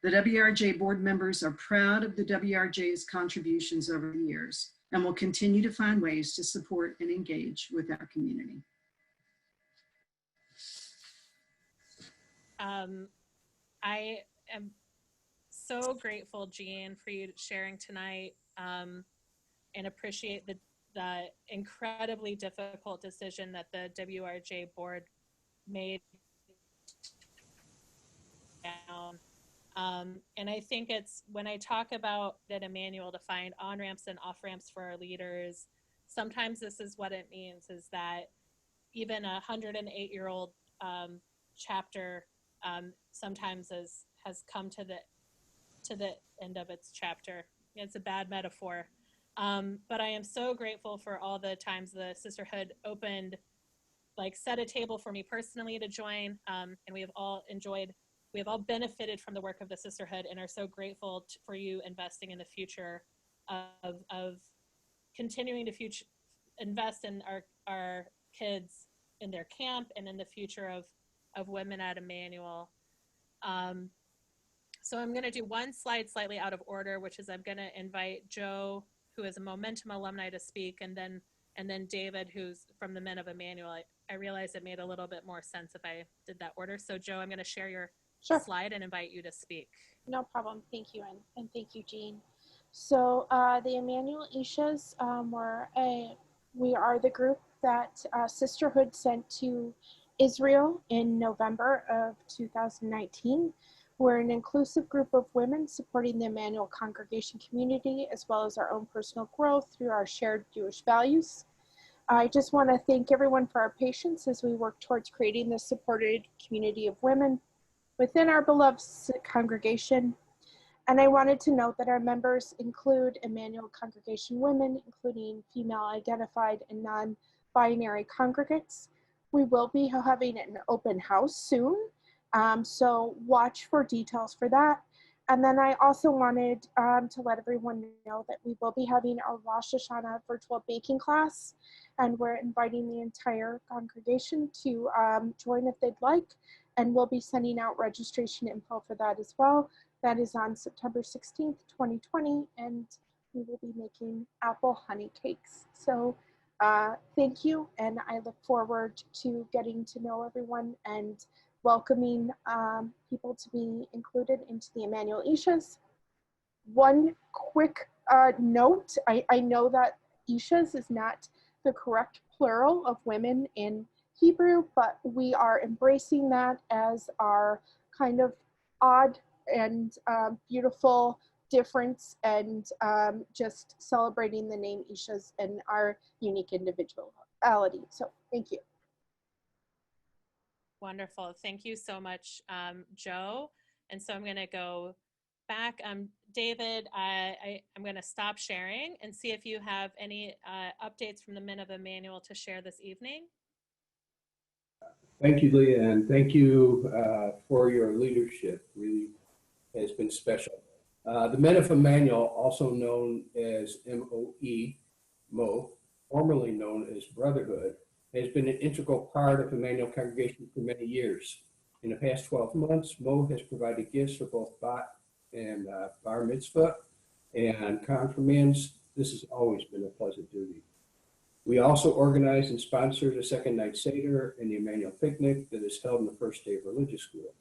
The WRJ board members are proud of the WRJ's contributions over the years and will continue to find ways to support and engage with our community. I am so grateful, Jean, for you sharing tonight, and appreciate the incredibly difficult decision that the WRJ board made down. And I think it's, when I talk about that Emmanuel to find on-ramps and off-ramps for our leaders, sometimes this is what it means, is that even a 108-year-old chapter sometimes has come to the end of its chapter. It's a bad metaphor. But I am so grateful for all the times the Sisterhood opened, like set a table for me personally to join. And we have all benefited from the work of the Sisterhood and are so grateful for you investing in the future of continuing to invest in our kids in their camp and in the future of women at Emmanuel. So I'm going to do one slide slightly out of order, which is I'm going to invite Joe, who is a Momentum alumni, to speak, and then David, who's from the Men of Emmanuel. I realized it made a little bit more sense if I did that order. So Joe, I'm going to share your slide and invite you to speak. No problem. Thank you, and thank you, Jean. So the Emmanuel Ishas, we are the group that Sisterhood sent to Israel in November of 2019. We're an inclusive group of women supporting the Emmanuel congregation community, as well as our own personal growth through our shared Jewish values. I just want to thank everyone for our patience as we work towards creating this supported community of women within our beloved congregation. And I wanted to note that our members include Emmanuel congregation women, including female identified and non-binary congregates. We will be having an open house soon, so watch for details for that. And then I also wanted to let everyone know that we will be having a Rosh Hashanah virtual baking class, and we're inviting the entire congregation to join if they'd like, and we'll be sending out registration info for that as well. That is on September 16th, 2020, and we will be making apple honey cakes. So thank you, and I look forward to getting to know everyone and welcoming people to be included into the Emmanuel Ishas. One quick note, I know that Ishas is not the correct plural of women in Hebrew, but we are embracing that as our kind of odd and beautiful difference, and just celebrating the name Ishas and our unique individuality. So thank you. Wonderful. Thank you so much, Joe. And so I'm going to go back. David, I'm going to stop sharing and see if you have any updates from the Men of Emmanuel to share this evening. Thank you, Leah, and thank you for your leadership. Really has been special. The Men of Emmanuel, also known as MOE, Mo, formerly known as Brotherhood, has been an integral part of Emmanuel congregation for many years. In the past 12 months, Mo has provided gifts for both Bat and Bar Mitzvah and confirmands. This has always been a pleasant duty. We also organize and sponsor the second night Seder and the Emmanuel Picnic that is held on the first day of religious school.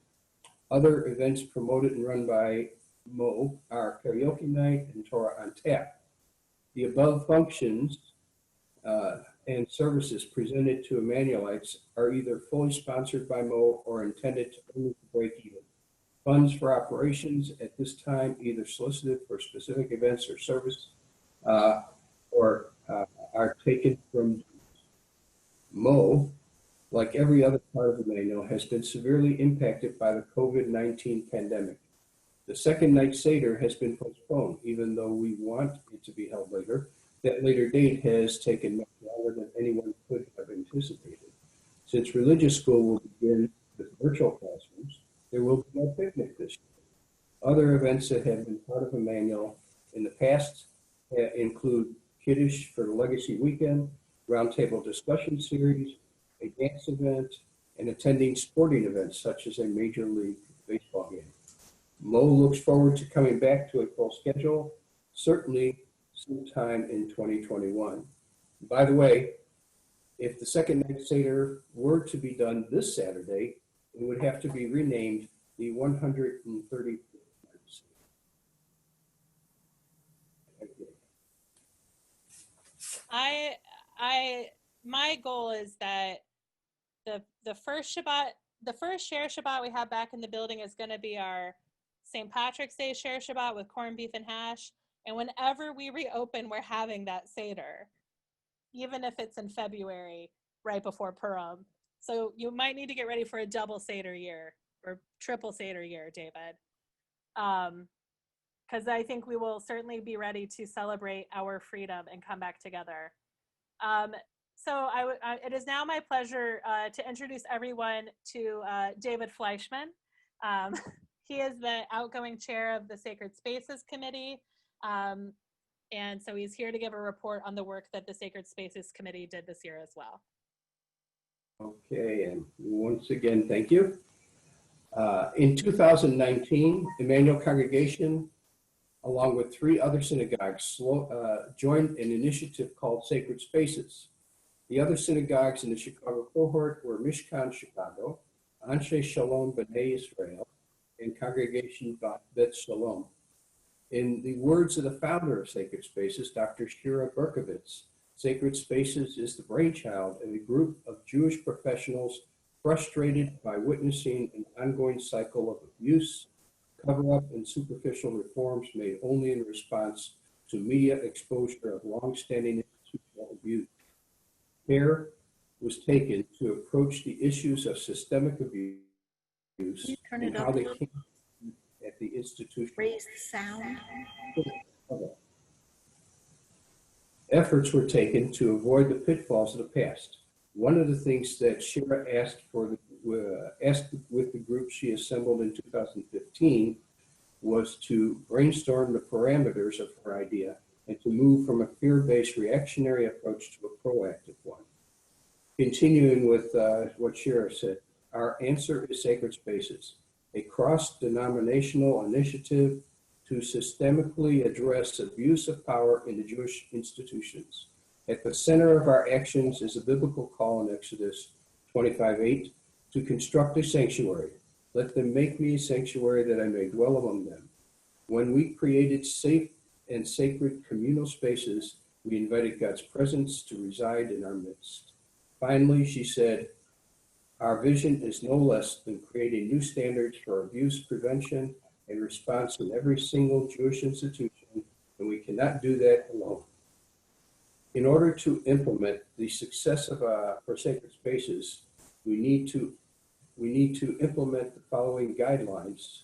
Other events promoted and run by Mo are karaoke night and Torah on Tap. The above functions and services presented to Emmanuelites are either fully sponsored by Mo or intended to only break even. Funds for operations at this time either solicited for specific events or service or are taken from Mo. Like every other part of Emmanuel, has been severely impacted by the COVID-19 pandemic. The second night Seder has been postponed, even though we want it to be held later. That later date has taken much longer than anyone could have anticipated. Since religious school will begin with virtual classrooms, there will be no picnic this year. Other events that have been part of Emmanuel in the past include Kiddush for the Legacy Weekend, roundtable discussion series, a dance event, and attending sporting events such as a Major League Baseball game. Mo looks forward to coming back to a full schedule, certainly sometime in 2021. By the way, if the second night Seder were to be done this Saturday, it would have to be renamed the 130th. My goal is that the first share Shabbat we have back in the building is going to be our St. Patrick's Day share Shabbat with corned beef and hash. And whenever we reopen, we're having that Seder, even if it's in February, right before Purim. So you might need to get ready for a double Seder year or triple Seder year, David. Because I think we will certainly be ready to celebrate our freedom and come back together. So it is now my pleasure to introduce everyone to David Fleischman. He is the outgoing chair of the Sacred Spaces Committee. And so he's here to give a report on the work that the Sacred Spaces Committee did this year as well. Okay, and once again, thank you. In 2019, Emmanuel Congregation, along with 3 other synagogues, joined an initiative called Sacred Spaces. The other synagogues in the Chicago cohort were Mishkan Chicago, Anshe Shalom B'nai Israel, and Congregation Bet Shalom. In the words of the founder of Sacred Spaces, Dr. Shira Berkovitz, Sacred Spaces is the brainchild of a group of Jewish professionals frustrated by witnessing an ongoing cycle of abuse, cover-up, and superficial reforms made only in response to media exposure of long-standing institutional abuse. Care was taken to approach the issues of systemic abuse and how they came at the institution. Raise the sound. Efforts were taken to avoid the pitfalls of the past. One of the things that Shira asked with the group she assembled in 2015 was to brainstorm the parameters of her idea and to move from a fear-based reactionary approach to a proactive one. Continuing with what Shira said, our answer is Sacred Spaces, a cross-denominational initiative to systemically address abuse of power in the Jewish institutions. At the center of our actions is a biblical call in Exodus 25:8 to construct a sanctuary. Let them make me a sanctuary that I may dwell among them. When we created safe and sacred communal spaces, we invited God's presence to reside in our midst. Finally, she said, our vision is no less than creating new standards for abuse prevention and response in every single Jewish institution, and we cannot do that alone. In order to implement the success of for Sacred Spaces, we need to implement the following guidelines.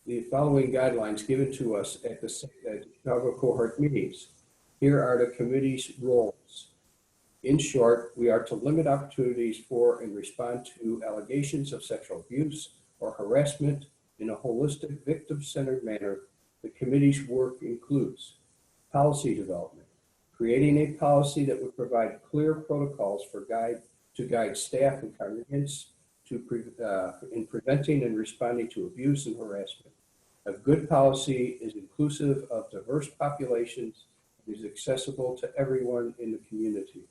The following guidelines given to us at the Chicago cohort meetings. Here are the committee's roles. In short, we are to limit opportunities for and respond to allegations of sexual abuse or harassment in a holistic, victim-centered manner. The committee's work includes policy development, creating a policy that would provide clear protocols to guide staff and congregants in preventing and responding to abuse and harassment. A good policy is inclusive of diverse populations and is accessible to everyone in the community.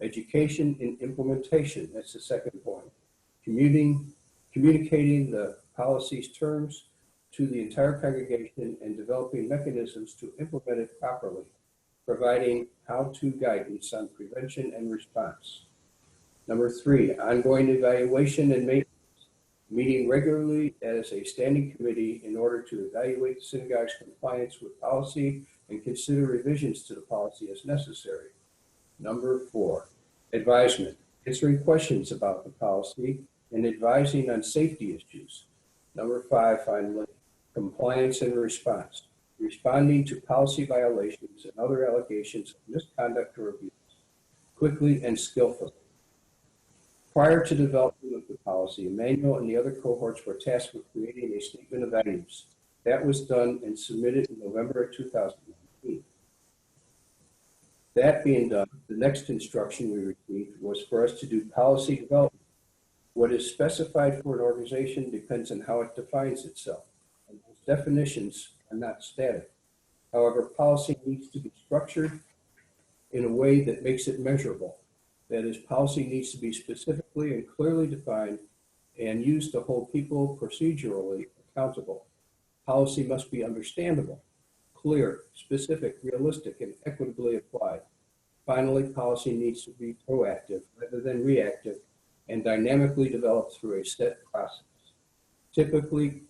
Education and implementation, that's the second point. Communicating the policy's terms to the entire congregation and developing mechanisms to implement it properly, providing how-to guidance on prevention and response. Number 3, ongoing evaluation and maintenance, meeting regularly as a standing committee in order to evaluate the synagogue's compliance with policy and consider revisions to the policy as necessary. Number 4, advisement, answering questions about the policy and advising on safety issues. Number 5, finally, compliance and response, responding to policy violations and other allegations of misconduct or abuse quickly and skillfully. Prior to development of the policy, Emmanuel and the other cohorts were tasked with creating a statement of values. That was done and submitted in November of 2019. That being done, the next instruction we received was for us to do policy development. What is specified for an organization depends on how it defines itself, and those definitions are not static. However, policy needs to be structured in a way that makes it measurable. That is, policy needs to be specifically and clearly defined and used to hold people procedurally accountable. Policy must be understandable, clear, specific, realistic, and equitably applied. Finally, policy needs to be proactive rather than reactive and dynamically developed through a set process. Typically,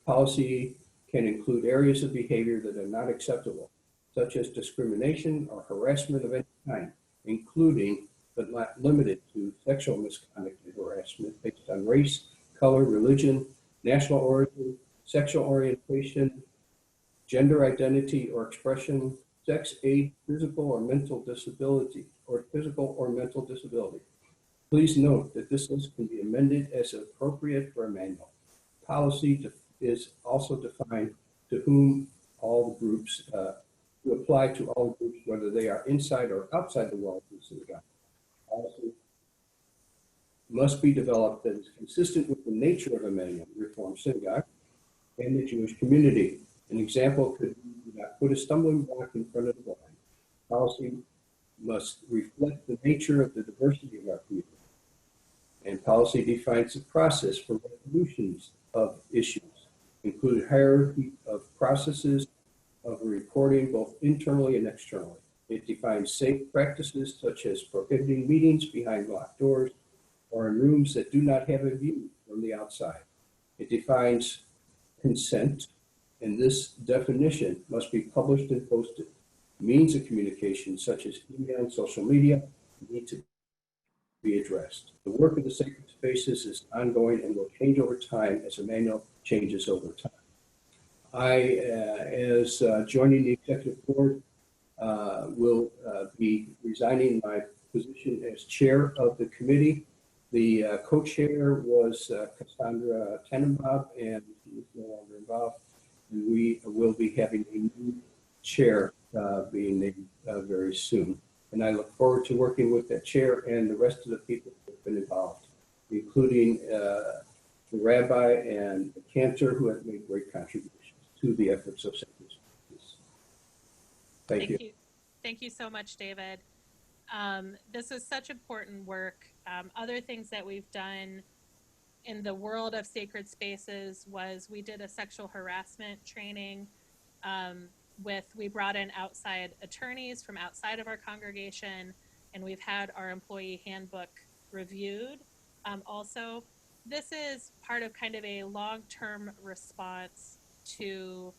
policy can include areas of behavior that are not acceptable, such as discrimination or harassment of any kind, including but not limited to sexual misconduct and harassment based on race, color, religion, national origin, sexual orientation, gender identity or expression, sex, age, physical or mental disability. Please note that this list can be amended as appropriate for Emmanuel. Policy is also defined to whom all the groups, to apply to all groups, whether they are inside or outside the walls of the synagogue. Policy must be developed that is consistent with the nature of Emmanuel Reform Synagogue and the Jewish community. An example could be not put a stumbling block in front of the blind. Policy must reflect the nature of the diversity of our community. And policy defines the process for resolutions of issues, including hierarchy of processes of reporting both internally and externally. It defines safe practices such as prohibiting meetings behind locked doors or in rooms that do not have a view from the outside. It defines consent, and this definition must be published and posted. Means of communication such as email and social media need to be addressed. The work of the Sacred Spaces is ongoing and will change over time as Emmanuel changes over time. I, as joining the executive board, will be resigning my position as chair of the committee. The co-chair was Cassandra Tenenbaum, and she is no longer involved. And we will be having a new chair being named very soon. And I look forward to working with that chair and the rest of the people who have been involved, including the rabbi and the cantor, who have made great contributions to the efforts of St. Louis. Thank you. Thank you so much, David. This is such important work. Other things that we've done in the world of sacred spaces was we did a sexual harassment training we brought in outside attorneys from outside of our congregation, and we've had our employee handbook reviewed. Also, this is part of kind of a long-term response to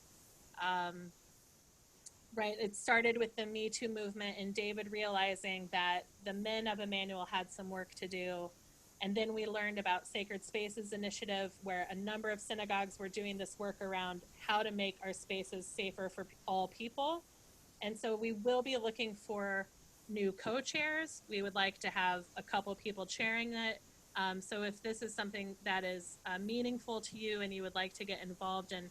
right, it started with the Me Too movement and David realizing that the men of Emmanuel had some work to do. And then we learned about Sacred Spaces Initiative, where a number of synagogues were doing this work around how to make our spaces safer for all people. And so we will be looking for new co-chairs. We would like to have a couple people chairing it. So if this is something that is meaningful to you and you would like to get involved in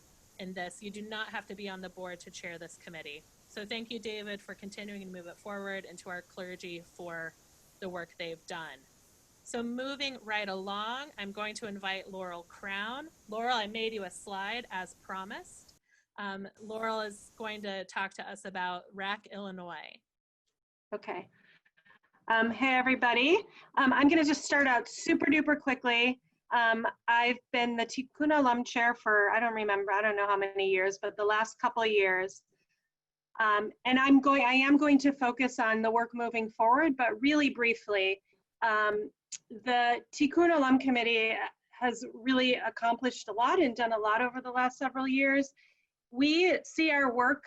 this, you do not have to be on the board to chair this committee. So thank you, David, for continuing to move it forward, and to our clergy for the work they've done. So moving right along, I'm going to invite Laurel Crown. Laurel, I made you a slide as promised. Laurel is going to talk to us about RAC Illinois. Okay. Hey, everybody. I'm going to just start out super duper quickly. I've been the Tikkun Olam chair for, I don't know how many years, but the last couple of years. And I am going to focus on the work moving forward, but really briefly, the Tikkun Olam Committee has really accomplished a lot and done a lot over the last several years. We see our work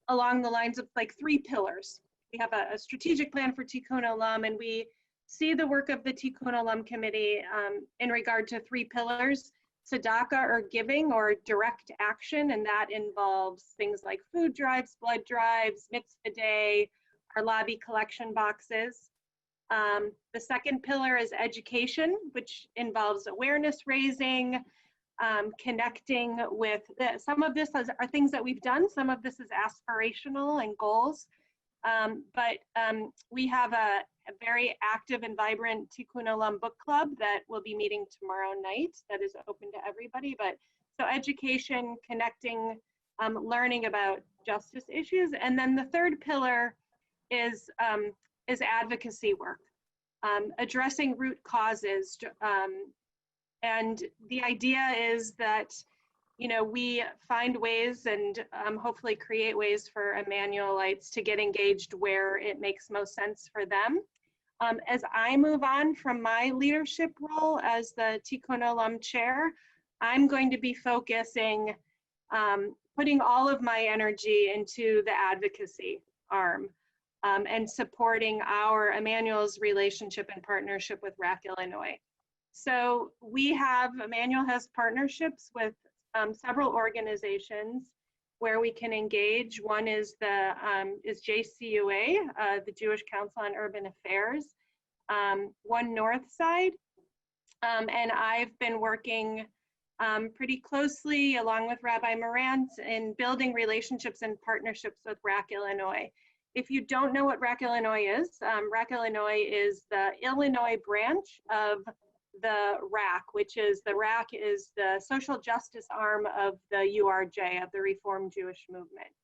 along the lines of like 3 pillars. We have a strategic plan for Tikkun Olam, and we see the work of the Tikkun Olam Committee in regard to 3 pillars: tzedakah, or giving, or direct action, and that involves things like food drives, blood drives, mitzvah day, our lobby collection boxes. The second pillar is education, which involves awareness raising, connecting with some of this are things that we've done. Some of this is aspirational and goals. But we have a very active and vibrant Tikkun Olam book club that will be meeting tomorrow night that is open to everybody. But so education, connecting, learning about justice issues. And then the third pillar is advocacy work, addressing root causes. And the idea is that, you know, we find ways and hopefully create ways for Emmanuelites to get engaged where it makes most sense for them. As I move on from my leadership role as the Tikkun Olam chair, I'm going to be focusing, putting all of my energy into the advocacy arm and supporting our Emmanuel's relationship and partnership with RAC Illinois. So Emmanuel has partnerships with several organizations where we can engage. One is JCUA, the Jewish Council on Urban Affairs, One Northside, and I've been working pretty closely along with Rabbi Marantz in building relationships and partnerships with RAC Illinois. If you don't know what RAC Illinois is the Illinois branch of the RAC, which is the social justice arm of the URJ, of the Reformed Jewish Movement.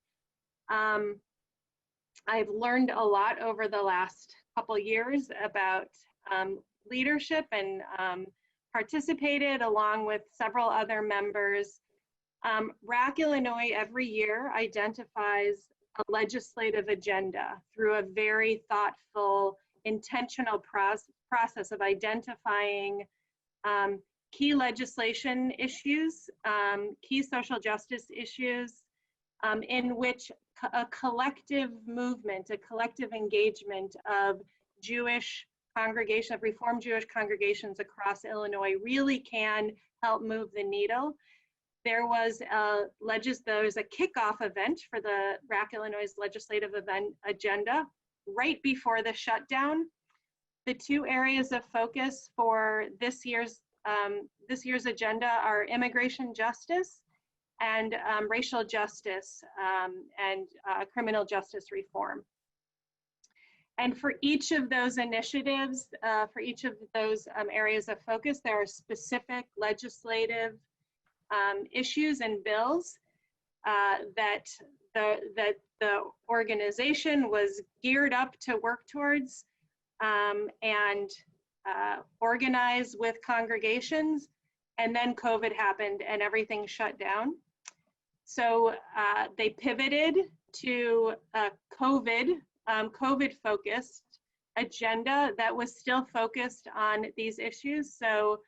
I've learned a lot over the last couple years about leadership and participated along with several other members. RAC Illinois every year identifies a legislative agenda through a very thoughtful, intentional process of identifying key legislation issues, key social justice issues, in which a collective movement, a collective engagement of Reformed Jewish congregations across Illinois really can help move the needle. there was a kickoff event for the RAC Illinois legislative event agenda right before the shutdown. The two areas of focus for this year's agenda are immigration justice and racial justice and criminal justice reform. And for each of those initiatives, for each of those areas of focus, there are specific legislative issues and bills that the organization was geared up to work towards and organize with congregations. And then COVID happened and everything shut down. So they pivoted to a COVID-focused agenda that was still focused on these issues. So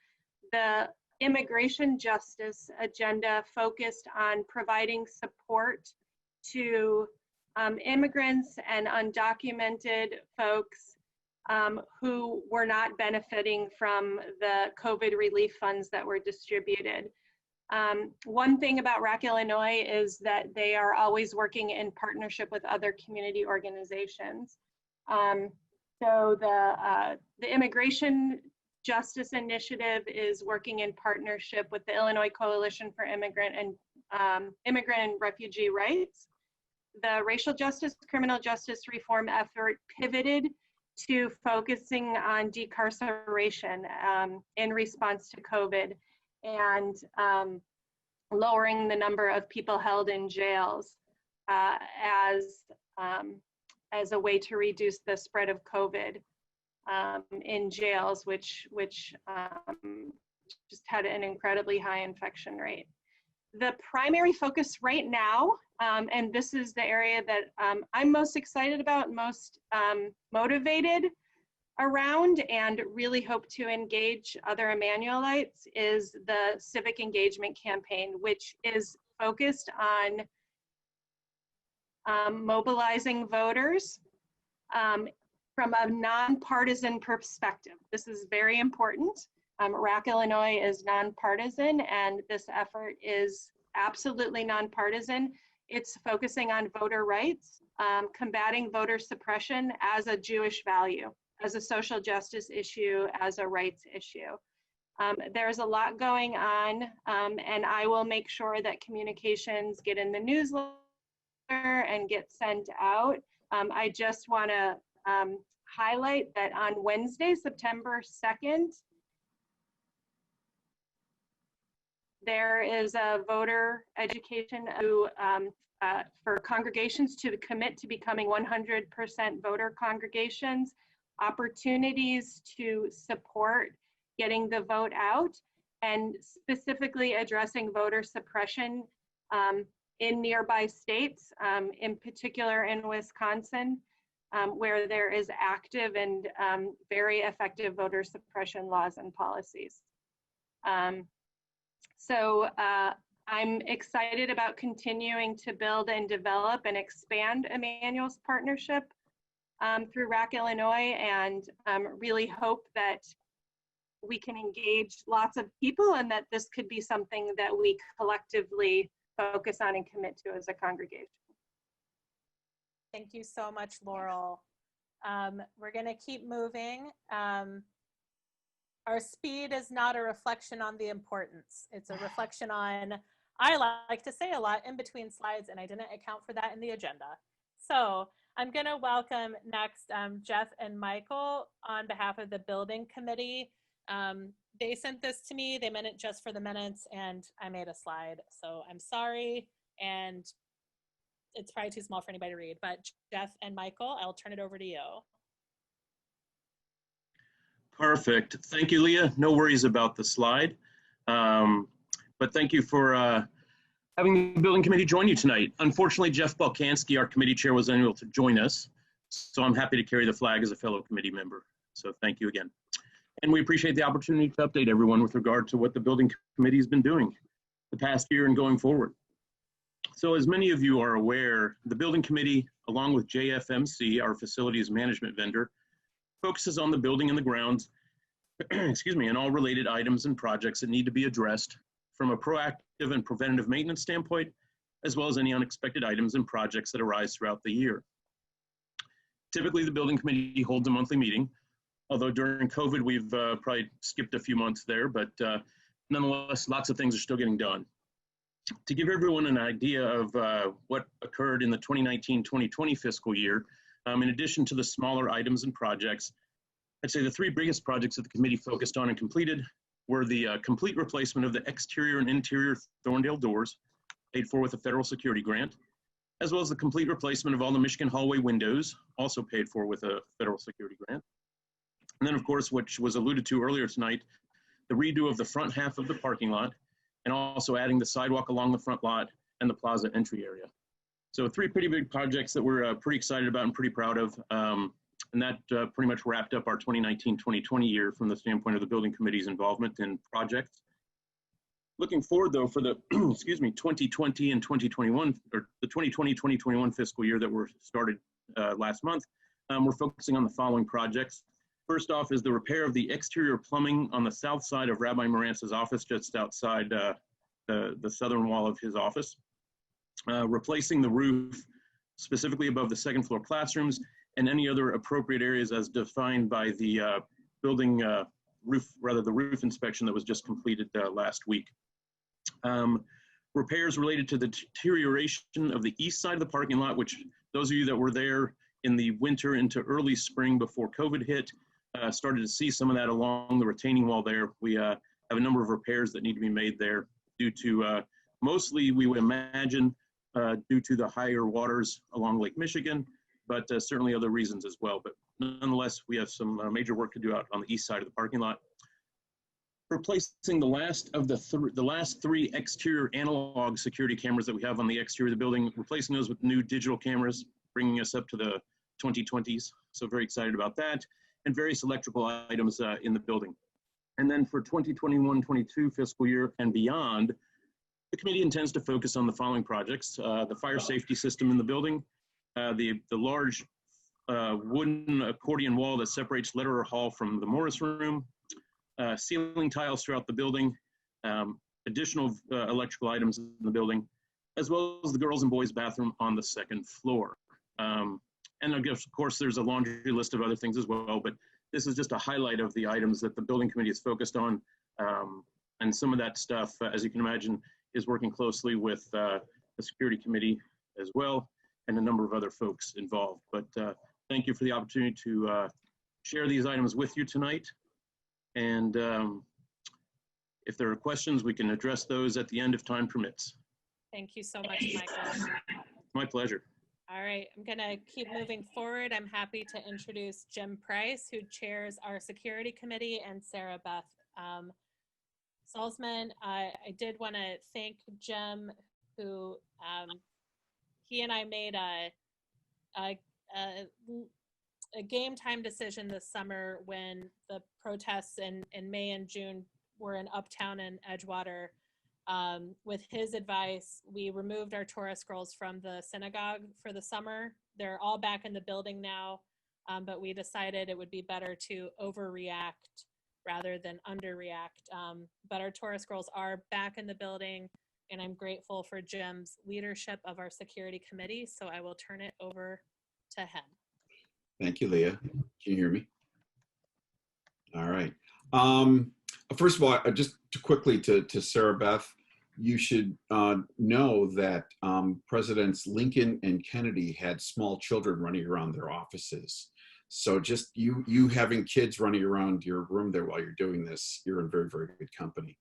the immigration justice agenda focused on providing support to immigrants and undocumented folks who were not benefiting from the COVID relief funds that were distributed. One thing about RAC Illinois is that they are always working in partnership with other community organizations. So the Immigration Justice Initiative is working in partnership with the Illinois Coalition for Immigrant and Refugee Rights. The racial justice, criminal justice reform effort pivoted to focusing on decarceration in response to COVID and lowering the number of people held in jails as a way to reduce the spread of COVID in jails, which just had an incredibly high infection rate. The primary focus right now, and this is the area that I'm most excited about, most motivated around, and really hope to engage other Emmanuelites, is the civic engagement campaign, which is focused on mobilizing voters from a nonpartisan perspective. This is very important. RAC Illinois is nonpartisan, and this effort is absolutely nonpartisan. It's focusing on voter rights, combating voter suppression as a Jewish value, as a social justice issue, as a rights issue. There's a lot going on, and I will make sure that communications get in the newsletter and get sent out. I just want to highlight that on Wednesday, September 2nd, there is a voter education for congregations to commit to becoming 100% voter congregations, opportunities to support getting the vote out, and specifically addressing voter suppression in nearby states, in particular in Wisconsin, where there is active and very effective voter suppression laws and policies. So I'm excited about continuing to build and develop and expand Emmanuel's partnership through RAC Illinois, and really hope that we can engage lots of people and that this could be something that we collectively focus on and commit to as a congregation. Thank you so much, Laurel. We're going to keep moving. Our speed is not a reflection on the importance. It's a reflection on, I like to say a lot in between slides, and I didn't account for that in the agenda. So I'm going to welcome next Jeff and Michael on behalf of the building committee. They sent this to me. They meant it just for the minutes, and I made a slide. So I'm sorry, and it's probably too small for anybody to read. But Jeff and Michael, I'll turn it over to you. Perfect. Thank you, Leah. No worries about the slide. But thank you for having the building committee join you tonight. Unfortunately, Jeff Balkansky, our committee chair, was unable to join us. So I'm happy to carry the flag as a fellow committee member. So thank you again. And we appreciate the opportunity to update everyone with regard to what the building committee has been doing the past year and going forward. So as many of you are aware, the building committee, along with JFMC, our facilities management vendor, focuses on the building and the grounds, excuse me, and all related items and projects that need to be addressed from a proactive and preventative maintenance standpoint, as well as any unexpected items and projects that arise throughout the year. Typically, the building committee holds a monthly meeting, although during COVID, we've probably skipped a few months there, but nonetheless, lots of things are still getting done. To give everyone an idea of what occurred in the 2019-2020 fiscal year, in addition to the smaller items and projects, I'd say the three biggest projects that the committee focused on and completed were the complete replacement of the exterior and interior Thorndale doors, paid for with a federal security grant, as well as the complete replacement of all the Michigan hallway windows, also paid for with a federal security grant. And then, of course, which was alluded to earlier tonight, the redo of the front half of the parking lot, and also adding the sidewalk along the front lot and the plaza entry area. So three pretty big projects that we're pretty excited about and pretty proud of. And that pretty much wrapped up our 2019-2020 year from the standpoint of the building committee's involvement in projects. Looking forward though for the, excuse me, 2020 and 2021, or the 2020-2021 fiscal year that were started last month, we're focusing on the following projects. First off is the repair of the exterior plumbing on the south side of Rabbi Morantz's office, just outside the southern wall of his office. Replacing the roof, specifically above the second floor classrooms, and any other appropriate areas as defined by the building roof, rather the roof inspection that was just completed last week. Repairs related to the deterioration of the east side of the parking lot, which those of you that were there in the winter into early spring before COVID hit, started to see some of that along the retaining wall there. We have a number of repairs that need to be made there due to, mostly we would imagine, due to the higher waters along Lake Michigan, but certainly other reasons as well. But nonetheless, we have some major work to do out on the east side of the parking lot. Replacing the last of the last three exterior analog security cameras that we have on the exterior of the building, replacing those with new digital cameras, bringing us up to the 2020s. So very excited about that, and various electrical items in the building. And then for 2021-22 fiscal year and beyond, the committee intends to focus on the following projects: the fire safety system in the building, the large wooden accordion wall that separates Lederer Hall from the Morris Room, ceiling tiles throughout the building, additional electrical items in the building, as well as the girls and boys bathroom on the second floor. And I guess, of course, there's a laundry list of other things as well, but this is just a highlight of the items that the building committee is focused on. And some of that stuff, as you can imagine, is working closely with the security committee as well, and a number of other folks involved. But thank you for the opportunity to share these items with you tonight. And if there are questions, we can address those at the end if time permits. Thank you so much, Michael. My pleasure. All right, I'm gonna keep moving forward. I'm happy to introduce Jim Price, who chairs our security committee, and Sarah Beth Salzman. I did want to thank Jim, who he and I made a game time decision this summer when the protests in May and June were in Uptown and Edgewater. With his advice, we removed our tourist girls from the synagogue for the summer. They're all back in the building now, but we decided it would be better to overreact rather than underreact. But our tourist girls are back in the building, and I'm grateful for Jim's leadership of our security committee, so I will turn it over to him. Thank you, Leah. Can you hear me? All right. First of all, just quickly to Sarah Beth, you should know that Presidents Lincoln and Kennedy had small children running around their offices. So just you having kids running around your room there while you're doing this, you're in very, very good company.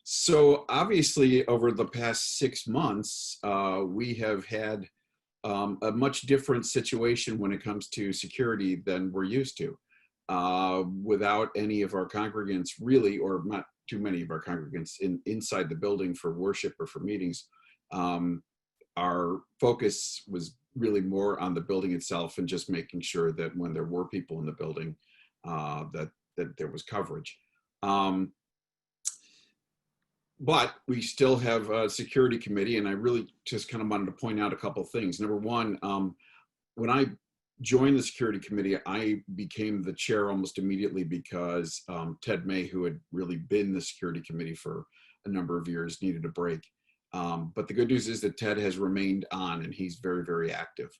So obviously over the past 6 months, we have had a much different situation when it comes to security than we're used to. Without any of our congregants really, or not too many of our congregants inside the building for worship or for meetings, our focus was really more on the building itself and just making sure that when there were people in the building, that there was coverage. But we still have a security committee, and I really just kind of wanted to point out a couple of things. Number one, when I joined the security committee, I became the chair almost immediately because Ted May, who had really been the security committee for a number of years, needed a break. But the good news is that Ted has remained on, and he's very, very active.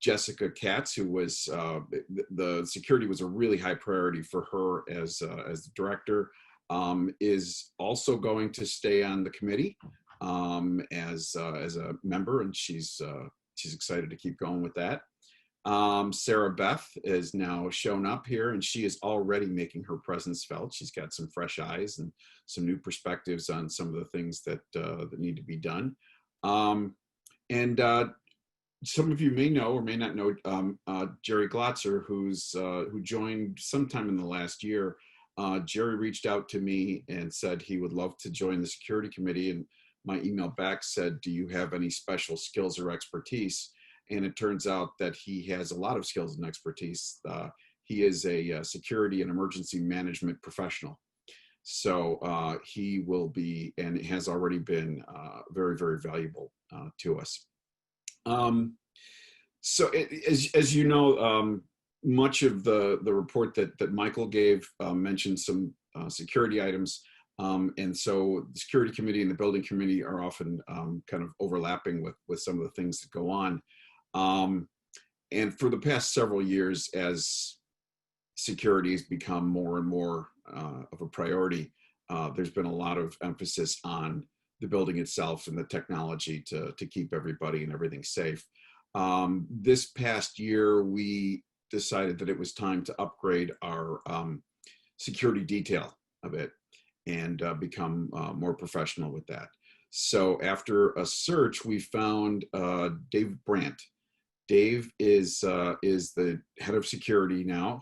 Jessica Katz, who was the security was a really high priority for her as the director, is also going to stay on the committee as a member, and she's excited to keep going with that. Sarah Beth is now shown up here, and she is already making her presence felt. She's got some fresh eyes and some new perspectives on some of the things that that need to be done. Some of you may know or may not know Jerry Glotzer, who joined sometime in the last year. Jerry reached out to me and said he would love to join the security committee, and my email back said, do you have any special skills or expertise? And it turns out that he has a lot of skills and expertise. He is a security and emergency management professional. So he will be, and has already been very, very valuable to us. So as you know, much of the report that Michael gave mentioned some security items. And so the security committee and the building committee are often kind of overlapping with some of the things that go on. And for the past several years, as security has become more and more of a priority, there's been a lot of emphasis on the building itself and the technology to keep everybody and everything safe. This past year, we decided that it was time to upgrade our security detail a bit and become more professional with that. So after a search, we found Dave Brandt. Dave is the head of security now.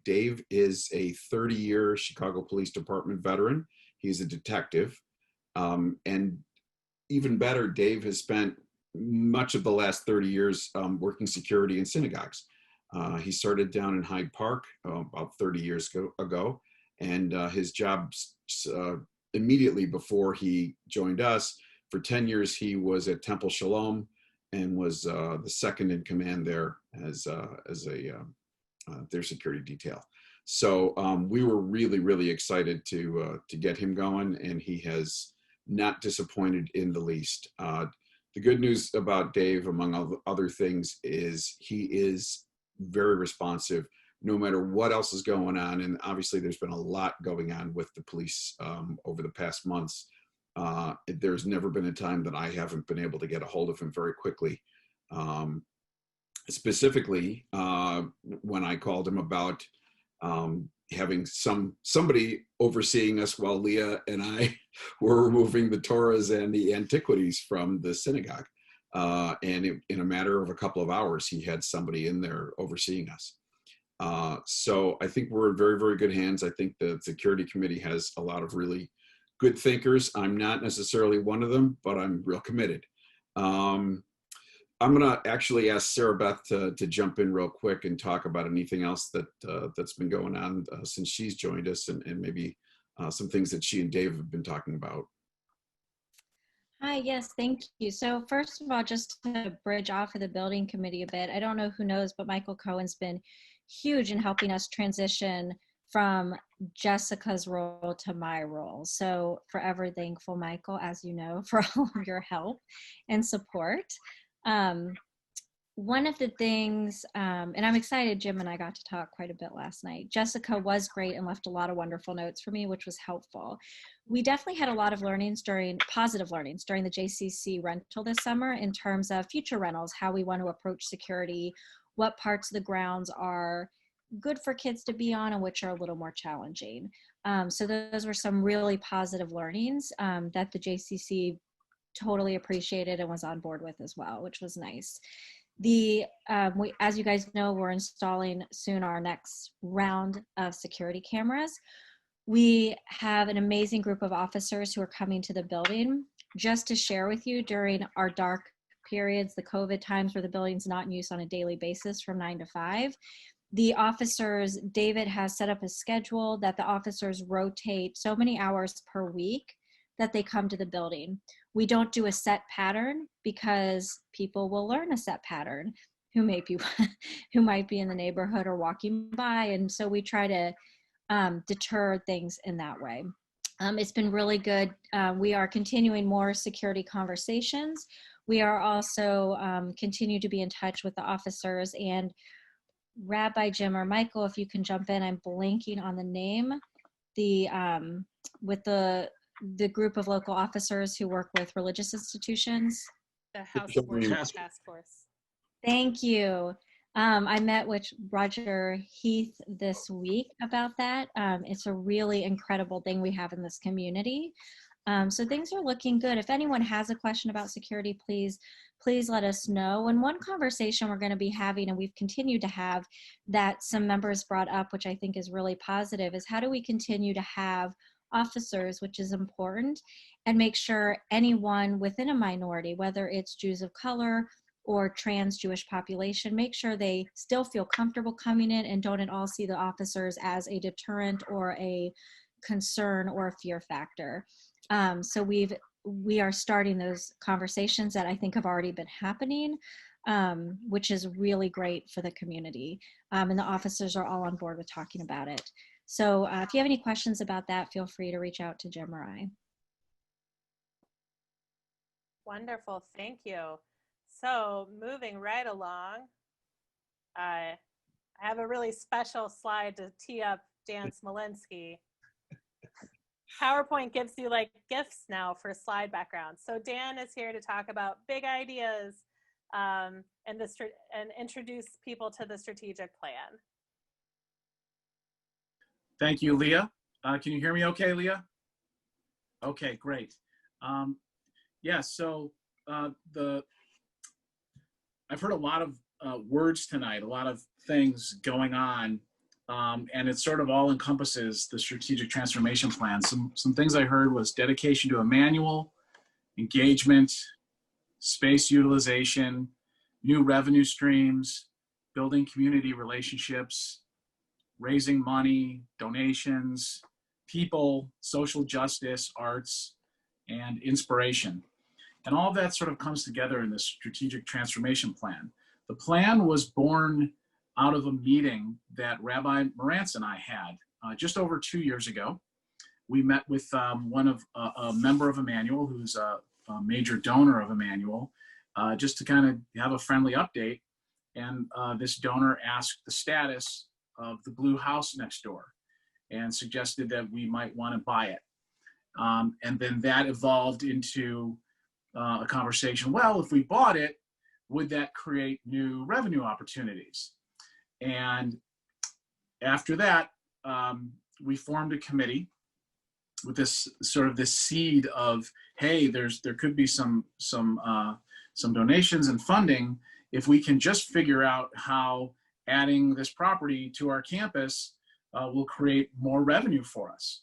Dave is a 30-year Chicago Police Department veteran. He's a detective. And even better, Dave has spent much of the last 30 years working security in synagogues. He started down in Hyde Park about 30 years ago, and his job immediately before he joined us, for 10 years he was at Temple Shalom and was the second in command there as their security detail. So we were really, really excited to get him going, and he has not disappointed in the least. The good news about Dave, among other things, is he is very responsive no matter what else is going on. And obviously there's been a lot going on with the police over the past months. There's never been a time that I haven't been able to get a hold of him very quickly. Specifically, when I called him about having somebody overseeing us while Leah and I were removing the Torahs and the antiquities from the synagogue. And in a matter of a couple of hours, he had somebody in there overseeing us. So I think we're in very, very good hands. I think the security committee has a lot of really good thinkers. I'm not necessarily one of them, but I'm real committed. I'm gonna actually ask Sarah Beth to jump in real quick and talk about anything else that's been going on since she's joined us, and maybe some things that she and Dave have been talking about. Hi, yes, thank you. So first of all, just to bridge off of the building committee a bit, I don't know who knows, but Michael Cohen's been huge in helping us transition from Jessica's role to my role. So forever thankful, Michael, as you know, for all of your help and support. One of the things, and I'm excited, Jim and I got to talk quite a bit last night. Jessica was great and left a lot of wonderful notes for me, which was helpful. We definitely had a lot of positive learnings during the JCC rental this summer in terms of future rentals, how we want to approach security, what parts of the grounds are good for kids to be on and which are a little more challenging. So those were some really positive learnings that the JCC totally appreciated and was on board with as well, which was nice. As you guys know, we're installing soon our next round of security cameras. We have an amazing group of officers who are coming to the building. Just to share with you, during our dark periods, the COVID times where the building's not in use on a daily basis from 9 to 5, the officers, David has set up a schedule that the officers rotate so many hours per week that they come to the building. We don't do a set pattern because people will learn a set pattern. who may be who might be in the neighborhood or walking by, and so we try to deter things in that way. It's been really good. We are continuing more security conversations. We are also continue to be in touch with the officers, and Rabbi Jim or Michael, if you can jump in, I'm blanking on the name. With the group of local officers who work with religious institutions. The House of Worship Task Force. Thank you. I met with Roger Heath this week about that. It's a really incredible thing we have in this community. So things are looking good. If anyone has a question about security, please let us know. And one conversation we're going to be having, and we've continued to have, that some members brought up, which I think is really positive, is how do we continue to have officers, which is important, and make sure anyone within a minority, whether it's Jews of color or trans Jewish population, make sure they still feel comfortable coming in and don't at all see the officers as a deterrent or a concern or a fear factor. So we are starting those conversations that I think have already been happening, which is really great for the community. And the officers are all on board with talking about it. So if you have any questions about that, feel free to reach out to Jim or I. Wonderful, thank you. So moving right along, I have a really special slide to tee up Dan Smolenski. PowerPoint gives you like gifts now for slide backgrounds. So Dan is here to talk about big ideas and introduce people to the strategic plan. Thank you, Leah. Can you hear me okay, Leah? Okay, great. Yeah, so I've heard a lot of words tonight, a lot of things going on, and it sort of all encompasses the strategic transformation plan. Some things I heard was dedication to a manual, engagement, space utilization, new revenue streams, building community relationships, raising money, donations, people, social justice, arts, and inspiration. And all of that sort of comes together in this strategic transformation plan. The plan was born out of a meeting that Rabbi Marantz and I had just over 2 years ago. We met with a member of Emmanuel, who's a major donor of Emmanuel, just to kind of have a friendly update. And this donor asked the status of the blue house next door and suggested that we might want to buy it. And then that evolved into a conversation. Well, if we bought it, would that create new revenue opportunities? And after that, we formed a committee with this sort of this seed of, hey, there could be some donations and funding if we can just figure out how adding this property to our campus will create more revenue for us.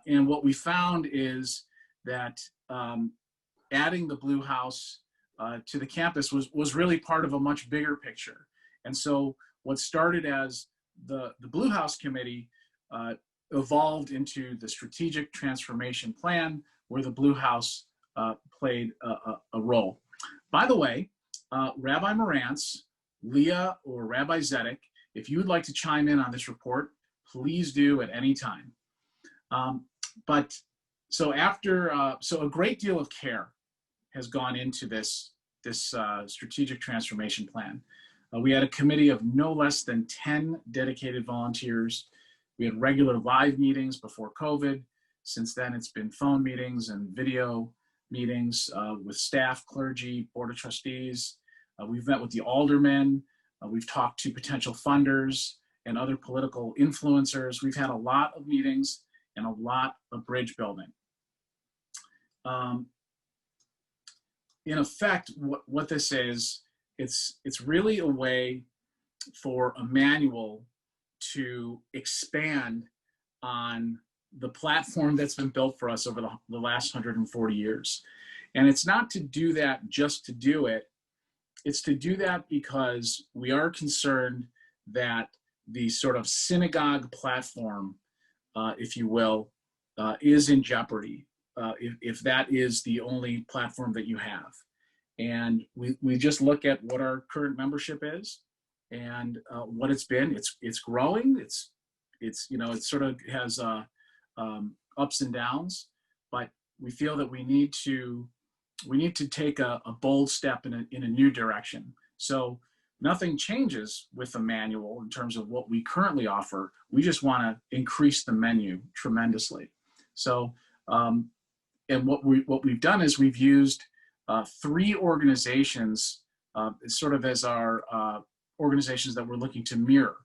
And what we found is that adding the Blue House to the campus was really part of a much bigger picture. And so what started as the Blue House Committee evolved into the Strategic Transformation Plan, where the Blue House played a role. By the way, Rabbi Marantz, Leah, or Rabbi Zedek, if you would like to chime in on this report, please do at any time. So a great deal of care has gone into this strategic transformation plan. We had a committee of no less than 10 dedicated volunteers. We had regular live meetings before COVID. Since then, it's been phone meetings and video meetings with staff, clergy, board of trustees. We've met with the aldermen. We've talked to potential funders and other political influencers. We've had a lot of meetings and a lot of bridge building. In effect, what this is, it's really a way for Emmanuel to expand on the platform that's been built for us over the last 140 years. And it's not to do that just to do it. It's to do that because we are concerned that the sort of synagogue platform, if you will, is in jeopardy if that is the only platform that you have. And we just look at what our current membership is and what it's been. It's growing. It's you know, it sort of has ups and downs, but we feel that we need to take a bold step in a new direction. So nothing changes with the manual in terms of what we currently offer. We just want to increase the menu tremendously. So and what we've done is we've used 3 organizations sort of as our organizations that we're looking to mirror.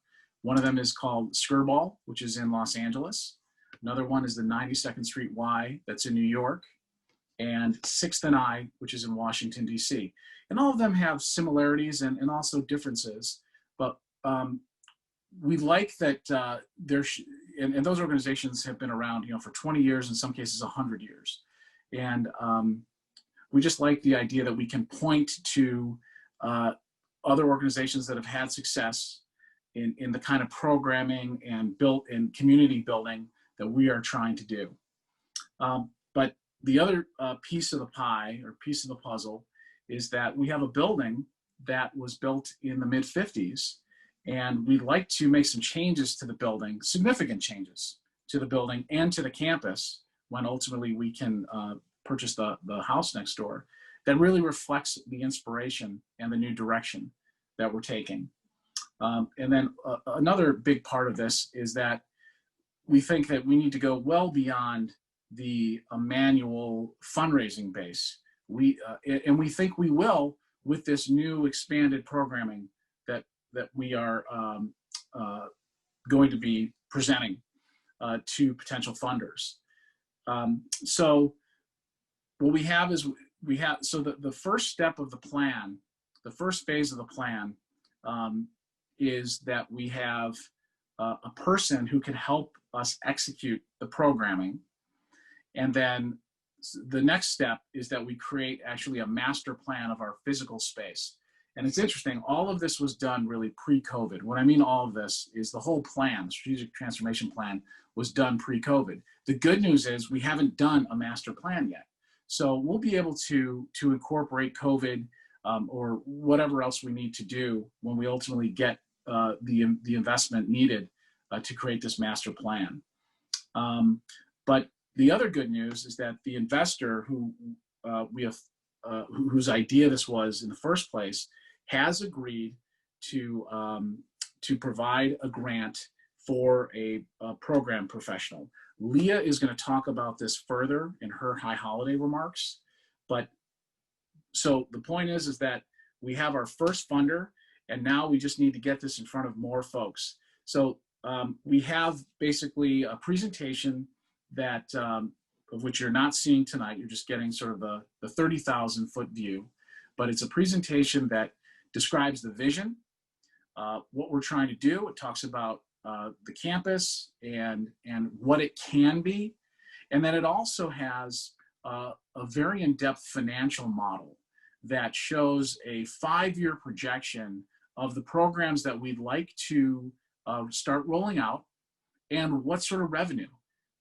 One of them is called Skirball, which is in Los Angeles. Another one is the 92nd Street Y, that's in New York, and 6th and I, which is in Washington, D.C. And all of them have similarities and also differences, but we like that and those organizations have been around, you know, for 20 years, in some cases 100 years. And we just like the idea that we can point to other organizations that have had success in the kind of programming and built in community building that we are trying to do. But the other piece of the pie or piece of the puzzle is that we have a building that was built in the mid-50s, and we'd like to make some changes to the building, significant changes to the building and to the campus when ultimately we can purchase the house next door, that really reflects the inspiration and the new direction that we're taking. And then another big part of this is that we think that we need to go well beyond the manual fundraising base. And we think we will with this new expanded programming that we are going to be presenting to potential funders. So what we have is so the first step of the plan, the first phase of the plan is that we have a person who can help us execute the programming. And then the next step is that we create actually a master plan of our physical space. And it's interesting, all of this was done really pre-COVID. What I mean all of this is the whole plan, the strategic transformation plan, was done pre-COVID. The good news is we haven't done a master plan yet. So we'll be able to incorporate COVID or whatever else we need to do when we ultimately get the investment needed to create this master plan. But the other good news is that the investor who whose idea this was in the first place has agreed to provide a grant for a program professional. Leah is going to talk about this further in her high holiday remarks. But so the point is that we have our first funder, and now we just need to get this in front of more folks. So we have basically a presentation that of which you're not seeing tonight. You're just getting sort of the 30,000 foot view, but it's a presentation that describes the vision, what we're trying to do. It talks about the campus and what it can be. And then it also has a very in-depth financial model that shows a 5-year projection of the programs that we'd like to start rolling out and what sort of revenue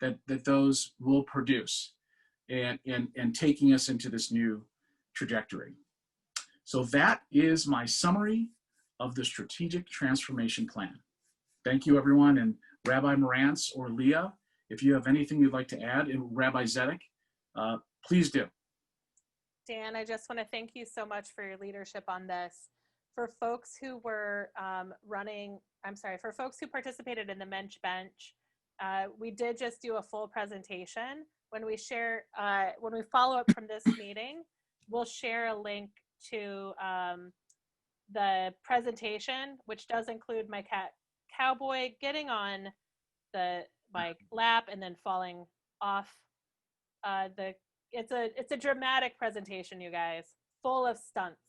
that those will produce and taking us into this new trajectory. So that is my summary of the strategic transformation plan. Thank you, everyone. And Rabbi Marantz or Leah, if you have anything you'd like to add, and Rabbi Zedek, please do. Dan, I just want to thank you so much for your leadership on this. For folks who were for folks who participated in the Mensch Bench, we did just do a full presentation. When we follow up from this meeting, we'll share a link to the presentation, which does include my cat Cowboy getting on my lap and then falling off it's a dramatic presentation, you guys, full of stunts.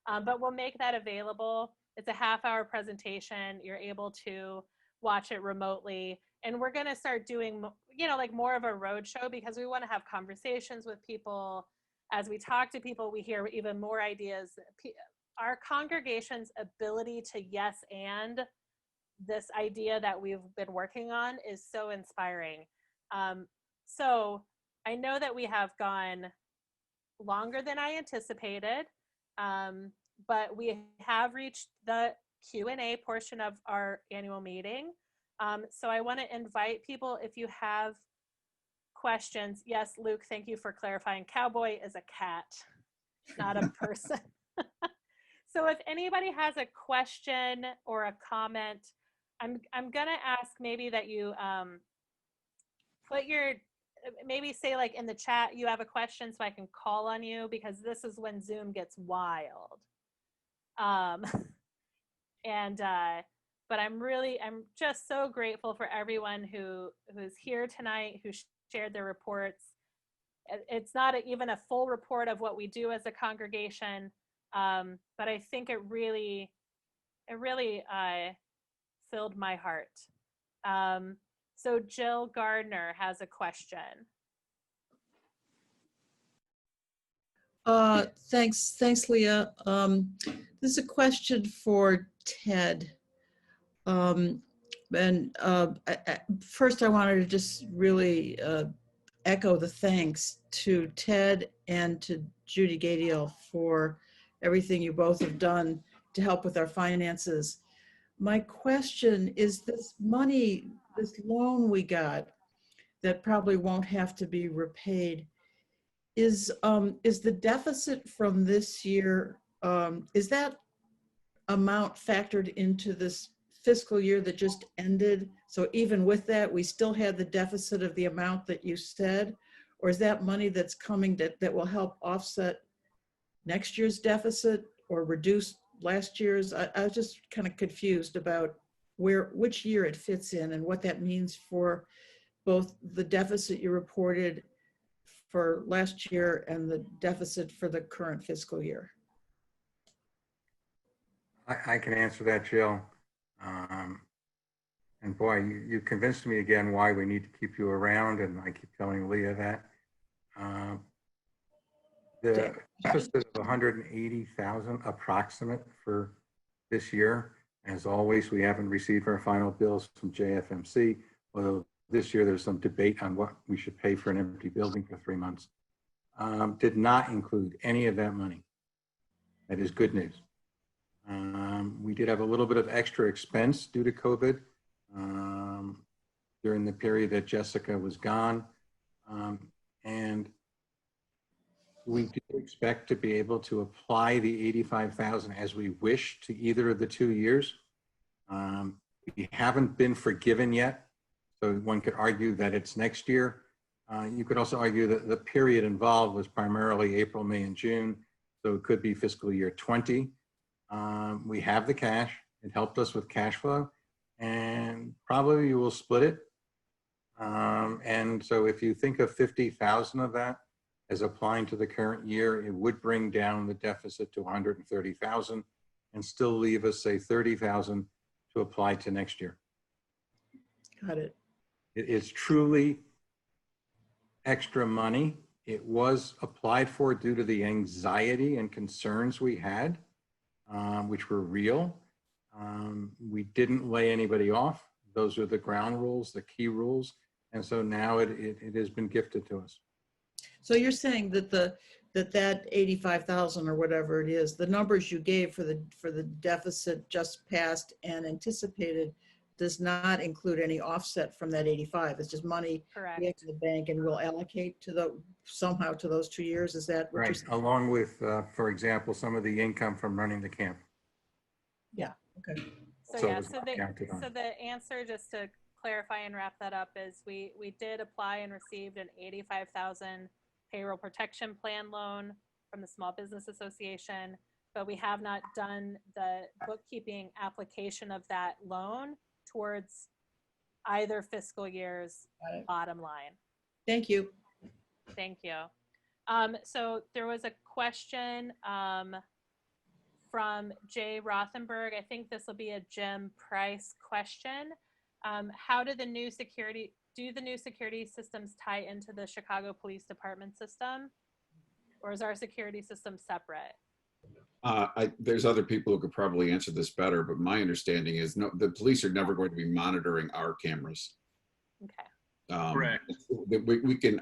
But we'll make that available. It's a half-hour presentation. You're able to watch it remotely. And we're going to start doing, like more of a road show, because we want to have conversations with people. As we talk to people, we hear even more ideas. Our congregation's ability to yes and this idea that we've been working on is so inspiring. So I know that we have gone longer than I anticipated. But we have reached the Q&A portion of our annual meeting. So I want to invite people, if you have questions. Yes, Luke, thank you for clarifying. Cowboy is a cat, not a person. So if anybody has a question or a comment, I'm gonna ask maybe that you put your, maybe say like in the chat you have a question so I can call on you, because this is when Zoom gets wild. But I'm just so grateful for everyone who's here tonight, who shared their reports. It's not even a full report of what we do as a congregation, but I think it really filled my heart. So Jill Gardner has a question. Thanks, Leah. This is a question for Ted. First, I wanted to just really echo the thanks to Ted and to Judy Gadiel for everything you both have done to help with our finances. My question is, this money, this loan we got that probably won't have to be repaid, is the deficit from this year, is that amount factored into this fiscal year that just ended? So even with that, we still had the deficit of the amount that you said? Or is that money that's coming that will help offset next year's deficit or reduce last year's? I was just kind of confused about which year it fits in and what that means for both the deficit you reported for last year and the deficit for the current fiscal year. I can answer that, Jill. And boy, you convinced me again why we need to keep you around, and I keep telling Leah that. The deficit of 180,000 approximate for this year. As always, we haven't received our final bills from JFMC, although this year there's some debate on what we should pay for an empty building for 3 months. Did not include any of that money. That is good news. We did have a little bit of extra expense due to COVID during the period that Jessica was gone. And we do expect to be able to apply the 85,000 as we wish to either of the 2 years. We haven't been forgiven yet, so one could argue that it's next year. You could also argue that the period involved was primarily April, May, and June, so it could be fiscal year 20. We have the cash. It helped us with cash flow, and probably you will split it. And so if you think of 50,000 of that as applying to the current year, it would bring down the deficit to 130,000 and still leave us, say, 30,000 to apply to next year. Got it. It is truly extra money. It was applied for due to the anxiety and concerns we had, which were real. We didn't lay anybody off. Those are the ground rules, the key rules. And so now it has been gifted to us. So you're saying that that 85,000 or whatever it is, the numbers you gave for the deficit just passed and anticipated does not include any offset from that 85. It's just money we have to the bank and we'll allocate to somehow to those 2 years. Is that what you're right? saying? Along with, for example, some of the income from running the camp. Yeah. Okay. So yeah, so the answer, just to clarify and wrap that up, is we did apply and received an 85,000 payroll protection plan loan from the Small Business Association, but we have not done the bookkeeping application of that loan towards either fiscal year's bottom line. Thank you. Thank you. So there was a question from Jay Rothenberg. I think this will be a Jim Price question. How do the new security systems tie into the Chicago Police Department system? Or is our security system separate? There's other people who could probably answer this better, but my understanding is no, the police are never going to be monitoring our cameras. Okay. Correct. We can.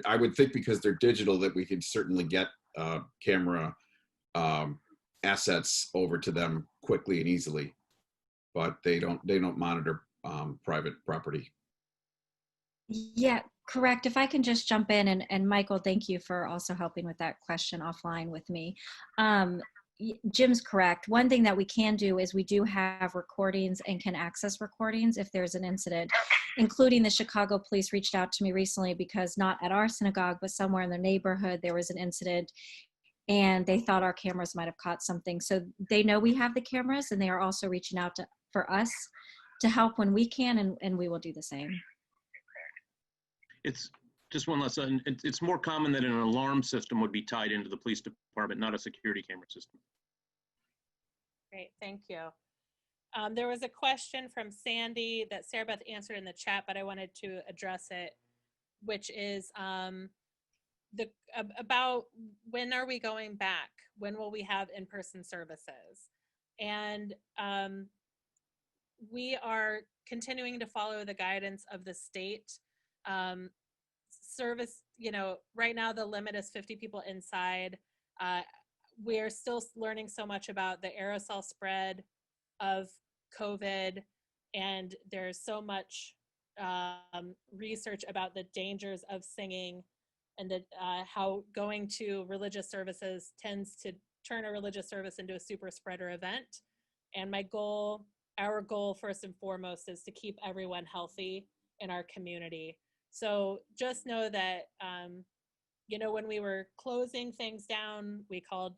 I would think because they're digital that we could certainly get camera assets over to them quickly and easily, but they don't monitor private property. Yeah, correct. If I can just jump in, and Michael, thank you for also helping with that question offline with me. Jim's correct. One thing that we can do is we do have recordings and can access recordings if there's an incident, including the Chicago police reached out to me recently because not at our synagogue, but somewhere in the neighborhood, there was an incident and they thought our cameras might have caught something. So they know we have the cameras and they are also reaching out for us to help when we can, and we will do the same. It's just one last thing. It's more common that an alarm system would be tied into the police department, not a security camera system. Great, thank you. There was a question from Sandy that Sarah Beth answered in the chat, but I wanted to address it, which is about when are we going back? When will we have in-person services? And we are continuing to follow the guidance of the state. Service, right now the limit is 50 people inside. We're still learning so much about the aerosol spread of COVID, and there's so much research about the dangers of singing and how going to religious services tends to turn a religious service into a super spreader event. And our goal first and foremost is to keep everyone healthy in our community. So just know that, when we were closing things down, we called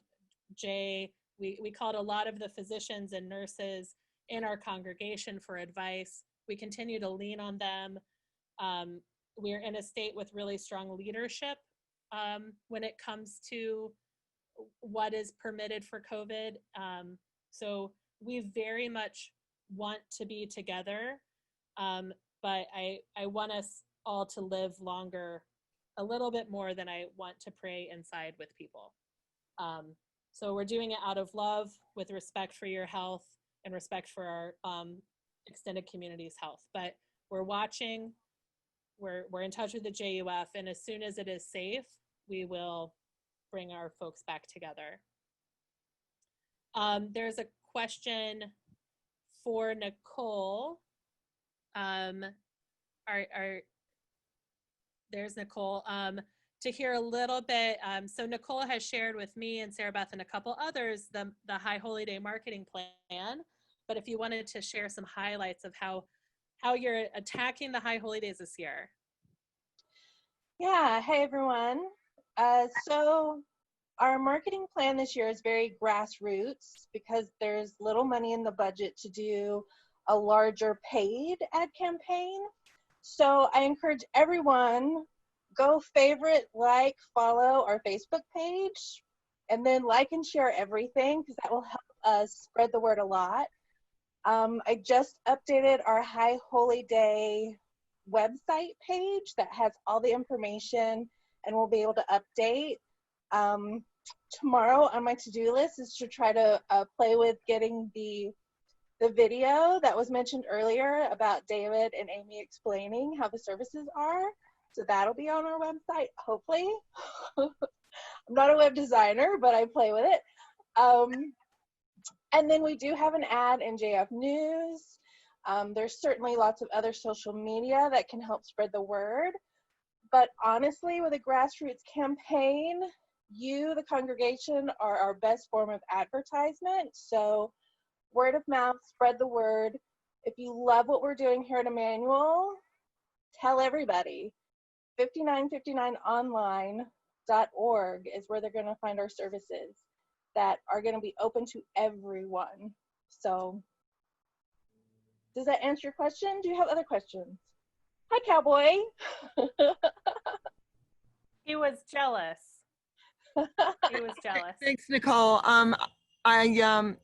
Jay, we called a lot of the physicians and nurses in our congregation for advice. We continue to lean on them. We're in a state with really strong leadership when it comes to what is permitted for COVID. So we very much want to be together, but I want us all to live longer, a little bit more than I want to pray inside with people. So we're doing it out of love, with respect for your health and respect for our extended community's health. But we're watching, we're in touch with the JUF, and as soon as it is safe, we will bring our folks back together. There's a question for Nicole. There's Nicole, to hear a little bit. So Nicole has shared with me and Sarah Beth and a couple others the High Holy Day marketing plan. But if you wanted to share some highlights of how you're attacking the High Holy Days this year. Yeah, hey everyone. So our marketing plan this year is very grassroots because there's little money in the budget to do a larger paid ad campaign. So I encourage everyone, go favorite, like, follow our Facebook page, and then like and share everything because that will help us spread the word a lot. I just updated our High Holy Day website page that has all the information and we'll be able to update. Tomorrow on my to-do list is to try to play with getting the video that was mentioned earlier about David and Amy explaining how the services are. So that'll be on our website, hopefully. I'm not a web designer, but I play with it. And then we do have an ad in JF News. There's certainly lots of other social media that can help spread the word. But honestly, with a grassroots campaign, you, the congregation, are our best form of advertisement. So word of mouth, spread the word. If you love what we're doing here at Emmanuel, tell everybody. 5959online.org is where they're going to find our services that are going to be open to everyone. So does that answer your question? Do you have other questions? Hi, Cowboy. He was jealous. He was jealous. Thanks, Nicole. I'm not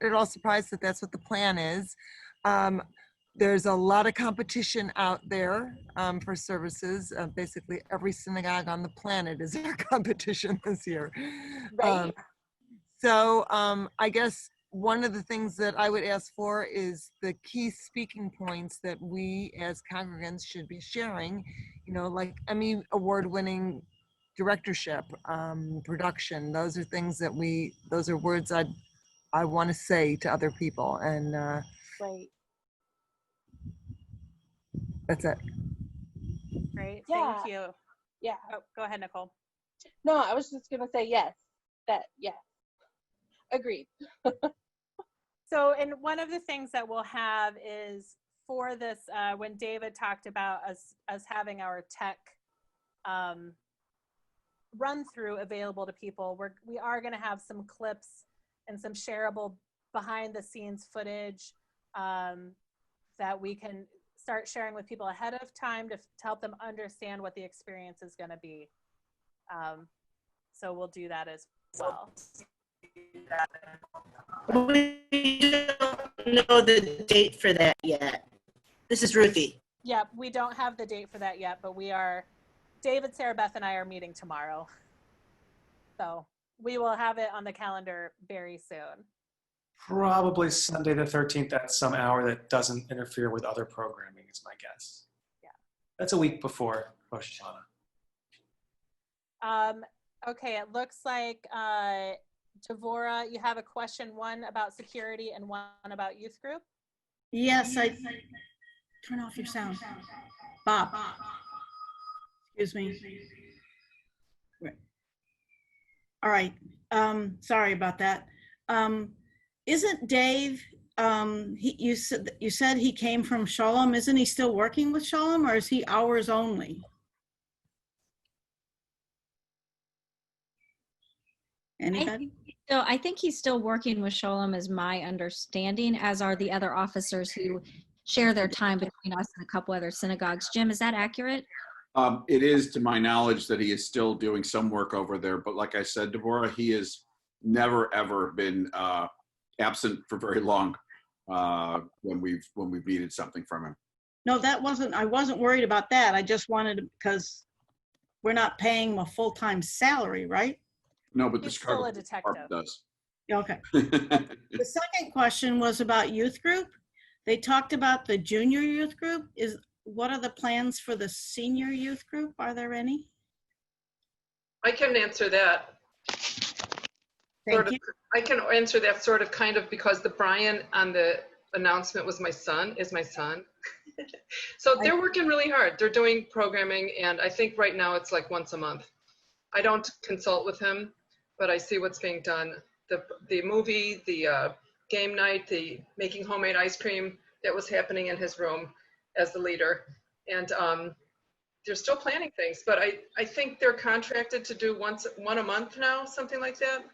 at all surprised that that's what the plan is. There's a lot of competition out there for services. Basically, every synagogue on the planet is our competition this year. Right. So I guess one of the things that I would ask for is the key speaking points that we as congregants should be sharing, like Emmy award-winning directorship, production. Those are things that those are words I want to say to other people. And Right. that's it. Great. Yeah. Thank you. Yeah. Oh, go ahead, Nicole. No, I was just gonna say yes. Yes. Agreed. So, and one of the things that we'll have is for this, when David talked about us having our tech run through available to people, we are going to have some clips and some shareable behind the scenes footage that we can start sharing with people ahead of time to help them understand what the experience is going to be. So we'll do that as well. We don't know the date for that yet. This is Ruthie. Yeah, we don't have the date for that yet, but David, Sarah Beth, and I are meeting tomorrow. So we will have it on the calendar very soon. Probably Sunday the 13th at some hour that doesn't interfere with other programming is my guess. Yeah. That's a week before Rosh Hashanah. Okay, it looks like Devora, you have a question, one about security and one about youth group. Yes, turn off your sound. Bob. Excuse me. Right. All right. Sorry about that. Isn't Dave, you said he came from Shalom. Isn't he still working with Shalom, or is he hours only? Anybody? So I think he's still working with Sholem, is my understanding, as are the other officers who share their time between us and a couple other synagogues. Jim, is that accurate? It is, to my knowledge, that he is still doing some work over there. But like I said, Deborah, he has never, ever been absent for very long when we've needed something from him. No, I wasn't worried about that. I just wanted to, because we're not paying him a full-time salary, right? No, but the He's still a Chicago detective. Department does. Okay. The second question was about youth group. They talked about the junior youth group. What are the plans for the senior youth group? Are there any? I can answer that. Thank you. I can answer that sort of kind of because the Brian on the announcement is my son. So they're working really hard. They're doing programming, and I think right now it's like once a month. I don't consult with him, but I see what's being done. The movie, the game night, the making homemade ice cream, that was happening in his room as the leader. And they're still planning things, but I think they're contracted to do one a month now, something like that.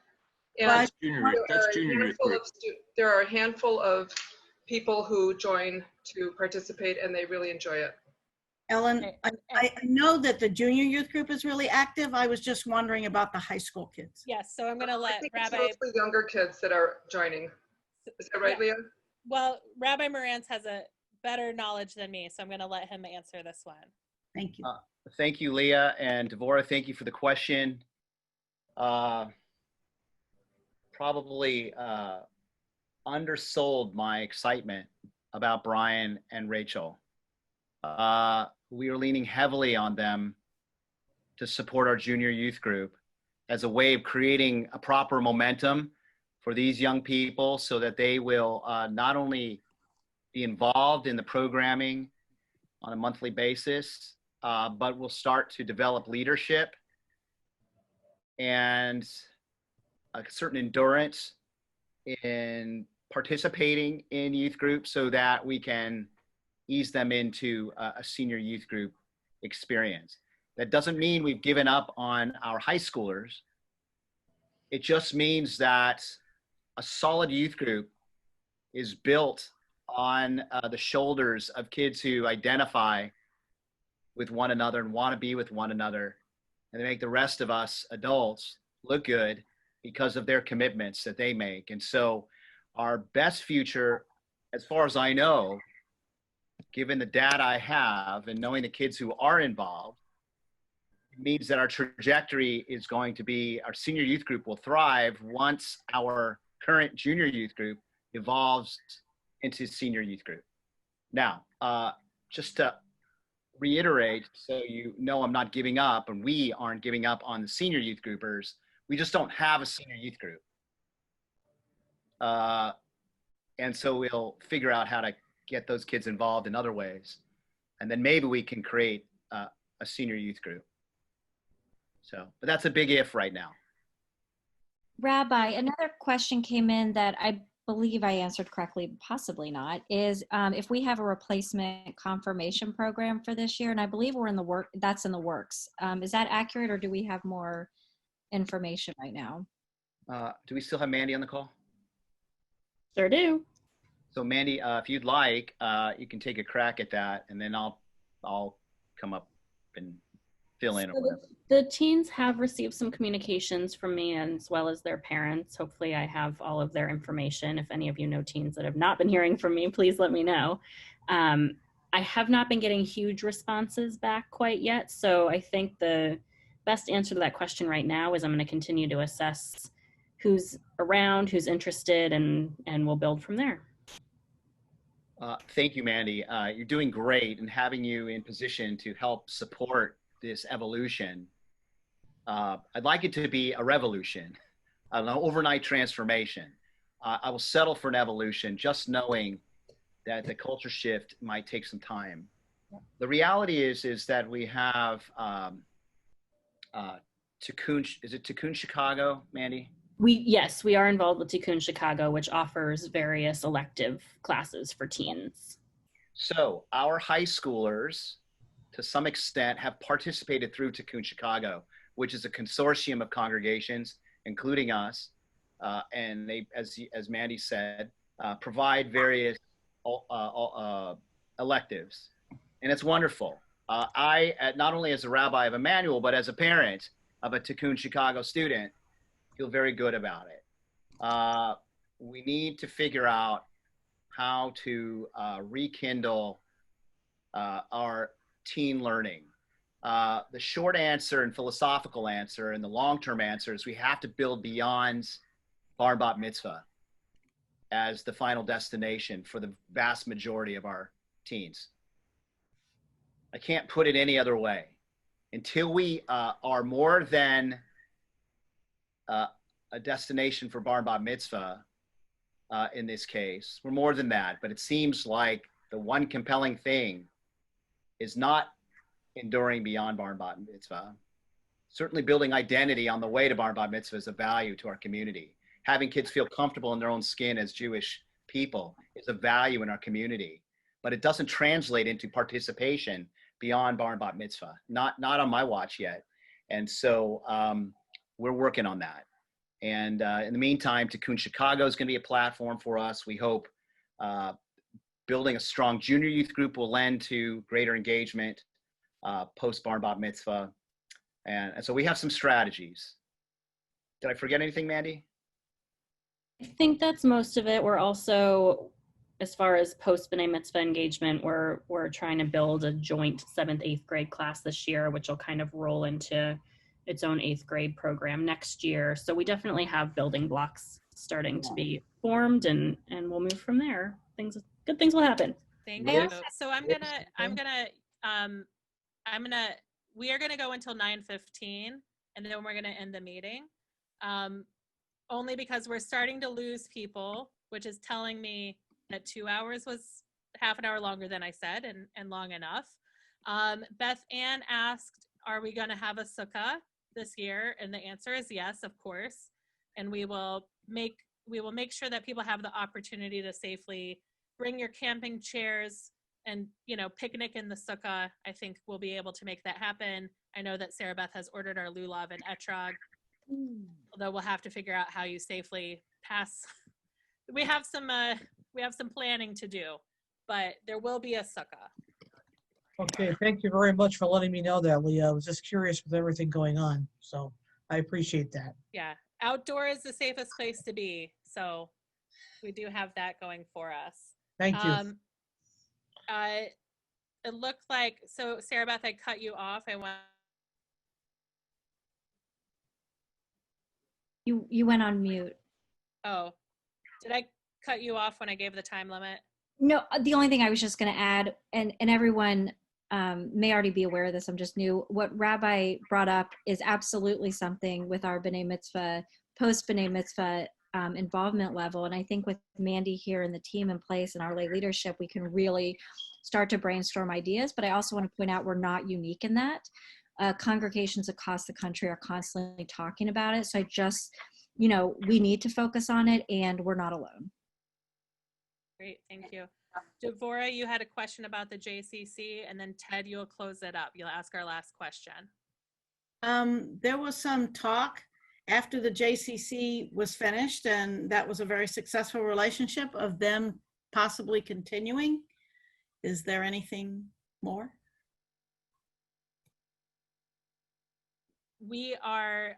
And That's junior youth group. there are a handful of people who join to participate, and they really enjoy it. Ellen, I know that the junior youth group is really active. I was just wondering about the high school kids. Yes, so I'm going to let I think Rabbi. it's mostly younger kids that are joining. Is that right, Yeah. Leah? Well, Rabbi Morantz has a better knowledge than me, so I'm going to let him answer this one. Thank you. Thank you, Leah, and Devorah, thank you for the question. Probably undersold my excitement about Brian and Rachel. We are leaning heavily on them to support our junior youth group as a way of creating a proper momentum for these young people so that they will not only be involved in the programming on a monthly basis, but will start to develop leadership and a certain endurance in participating in youth groups so that we can ease them into a senior youth group experience. That doesn't mean we've given up on our high schoolers. It just means that a solid youth group is built on the shoulders of kids who identify with one another and want to be with one another, and they make the rest of us adults look good because of their commitments that they make. And so our best future, as far as I know, given the data I have and knowing the kids who are involved, it means that our trajectory is going to be, our senior youth group will thrive once our current junior youth group evolves into senior youth group. Now, just to reiterate, so you know I'm not giving up, and we aren't giving up on the senior youth groupers. We just don't have a senior youth group. And so we'll figure out how to get those kids involved in other ways. And then maybe we can create a senior youth group. So, but that's a big if right now. Rabbi, another question came in that I believe I answered correctly, possibly not, is if we have a replacement confirmation program for this year, and I believe we're in the work, that's in the works. Is that accurate, or do we have more information right now? Do we still have Mandy on the call? Sure do. So Mandy, if you'd like, you can take a crack at that, and then I'll come up and fill in or whatever. The teens have received some communications from me, as well as their parents. Hopefully I have all of their information. If any of you know teens that have not been hearing from me, please let me know. I have not been getting huge responses back quite yet. So I think the best answer to that question right now is I'm going to continue to assess who's around, who's interested, and we'll build from there. Thank you, Mandy. You're doing great, and having you in position to help support this evolution. I'd like it to be a revolution, an overnight transformation. I will settle for an evolution, just knowing that the culture shift might take some time. The reality is that we have Tikkun, is it Tikkun Chicago, Mandy? Yes, we are involved with Tikkun Chicago, which offers various elective classes for teens. So our high schoolers, to some extent, have participated through Tikkun Chicago, which is a consortium of congregations, including us, and they, as Mandy said, provide various electives, and it's wonderful. I, not only as a rabbi of Emmanuel, but as a parent of a Tikkun Chicago student, feel very good about it. We need to figure out how to rekindle our teen learning. The short answer and philosophical answer and the long-term answer is we have to build beyond bar and bat mitzvah as the final destination for the vast majority of our teens. I can't put it any other way. Until we are more than a destination for bar and bat mitzvah, in this case, we're more than that, but it seems like the one compelling thing is not enduring beyond bar and bat mitzvah. Certainly building identity on the way to bar and bat mitzvah is a value to our community. Having kids feel comfortable in their own skin as Jewish people is a value in our community, but it doesn't translate into participation beyond bar and bat mitzvah. Not on my watch yet. And so we're working on that. And in the meantime, Tikkun Chicago is going to be a platform for us. We hope building a strong junior youth group will lend to greater engagement post bar and bat mitzvah. And so we have some strategies. Did I forget anything, Mandy? I think that's most of it. We're also, as far as post B'nai Mitzvah engagement, we're trying to build a joint 7th, 8th grade class this year, which will kind of roll into its own 8th grade program next year. So we definitely have building blocks starting to be formed, and we'll move from there. Good things will happen. Thank you. So we are gonna go until 9:15, and then we're gonna end the meeting. Only because we're starting to lose people, which is telling me that 2 hours was half an hour longer than I said, and long enough. Beth Ann asked, are we gonna have a sukkah this year? And the answer is yes, of course. And we will make sure that people have the opportunity to safely bring your camping chairs and, picnic in the sukkah. I think we'll be able to make that happen. I know that Sarah Beth has ordered our lulav and etrog, although we'll have to figure out how you safely pass. We have some planning to do, but there will be a sukkah. Okay, thank you very much for letting me know that, Leah. I was just curious with everything going on, so I appreciate that. Yeah, outdoor is the safest place to be, so we do have that going for us. Thank you. It looked like, so Sarah Beth, I cut you off. You went on mute. Oh, did I cut you off when I gave the time limit? No, the only thing I was just going to add, and everyone, may already be aware of this. I'm just new. What Rabbi brought up is absolutely something with our B'nai Mitzvah, post B'nai Mitzvah involvement level. And I think with Mandy here and the team in place and our lay leadership, we can really start to brainstorm ideas. But I also want to point out we're not unique in that. Congregations across the country are constantly talking about it. So I just, we need to focus on it, and we're not alone. Great, thank you. Devorah, you had a question about the JCC, and then Ted, you'll close it up. You'll ask our last question. There was some talk after the JCC was finished, and that was a very successful relationship, of them possibly continuing. Is there anything more? We are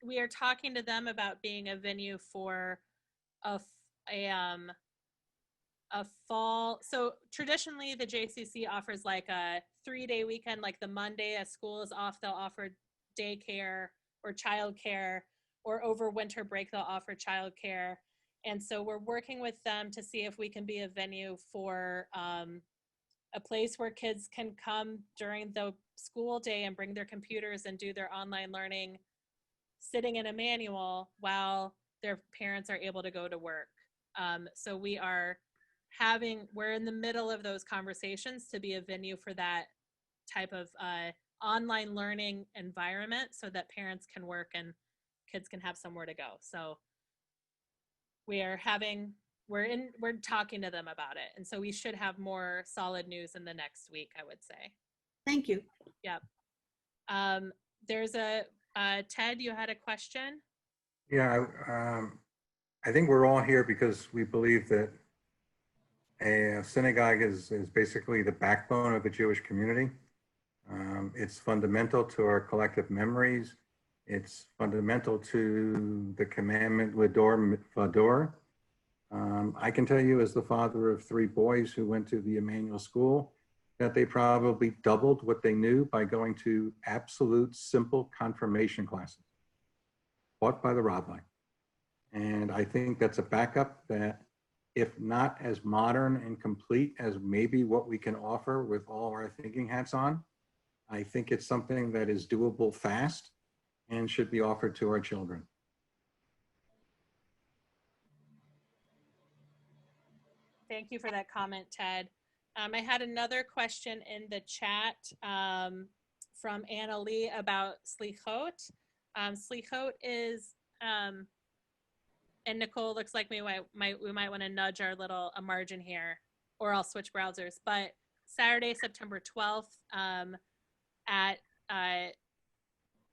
we are talking to them about being a venue for a fall. So traditionally the JCC offers like a 3-day weekend, like the Monday as school is off, they'll offer daycare or childcare, or over winter break, they'll offer childcare. And so we're working with them to see if we can be a venue for a place where kids can come during the school day and bring their computers and do their online learning, sitting in Emmanuel while their parents are able to go to work. So we're in the middle of those conversations to be a venue for that type of online learning environment, so that parents can work and kids can have somewhere to go. So we're talking to them about it. And so we should have more solid news in the next week, I would say. Thank you. Yep. There's Ted, you had a question? Yeah, I think we're all here because we believe that a synagogue is basically the backbone of the Jewish community. It's fundamental to our collective memories. It's fundamental to the commandment Lidor Mitvador. I can tell you, as the father of 3 boys who went to the Emmanuel School, that they probably doubled what they knew by going to absolute simple confirmation classes taught by the rabbi. And I think that's a backup that, if not as modern and complete as maybe what we can offer with all our thinking hats on, I think it's something that is doable fast and should be offered to our children. Thank you for that comment, Ted. I had another question in the chat from Anna Lee about Slichot. Slichot is, and Nicole, looks like we might want to nudge our little margin here, or I'll switch browsers. But Saturday, September 12th at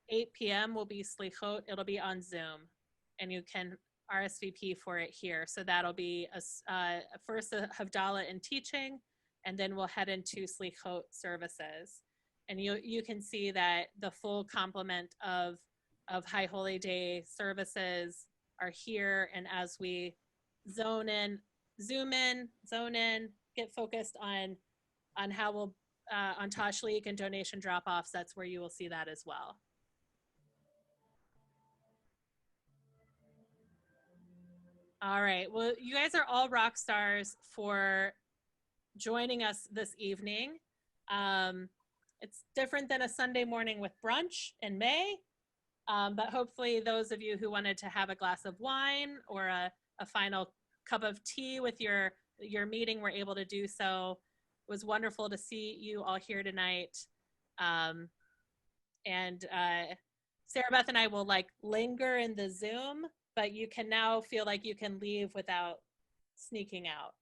8 p.m. will be Slichot. It'll be on Zoom, and you can RSVP for it here. So that'll be first a Havdalah and teaching, and then we'll head into Slichot services. And you can see that the full complement of High Holy Day services are here. And as we zoom in, get focused on how we'll, on Tashlich and donation drop-offs, that's where you will see that as well. All right, well, you guys are all rock stars for joining us this evening. It's different than a Sunday morning with brunch in May, but hopefully those of you who wanted to have a glass of wine or a final cup of tea with your meeting were able to do so. It was wonderful to see you all here tonight. And Sarah Beth and I will linger in the Zoom, but you can now feel like you can leave without sneaking out.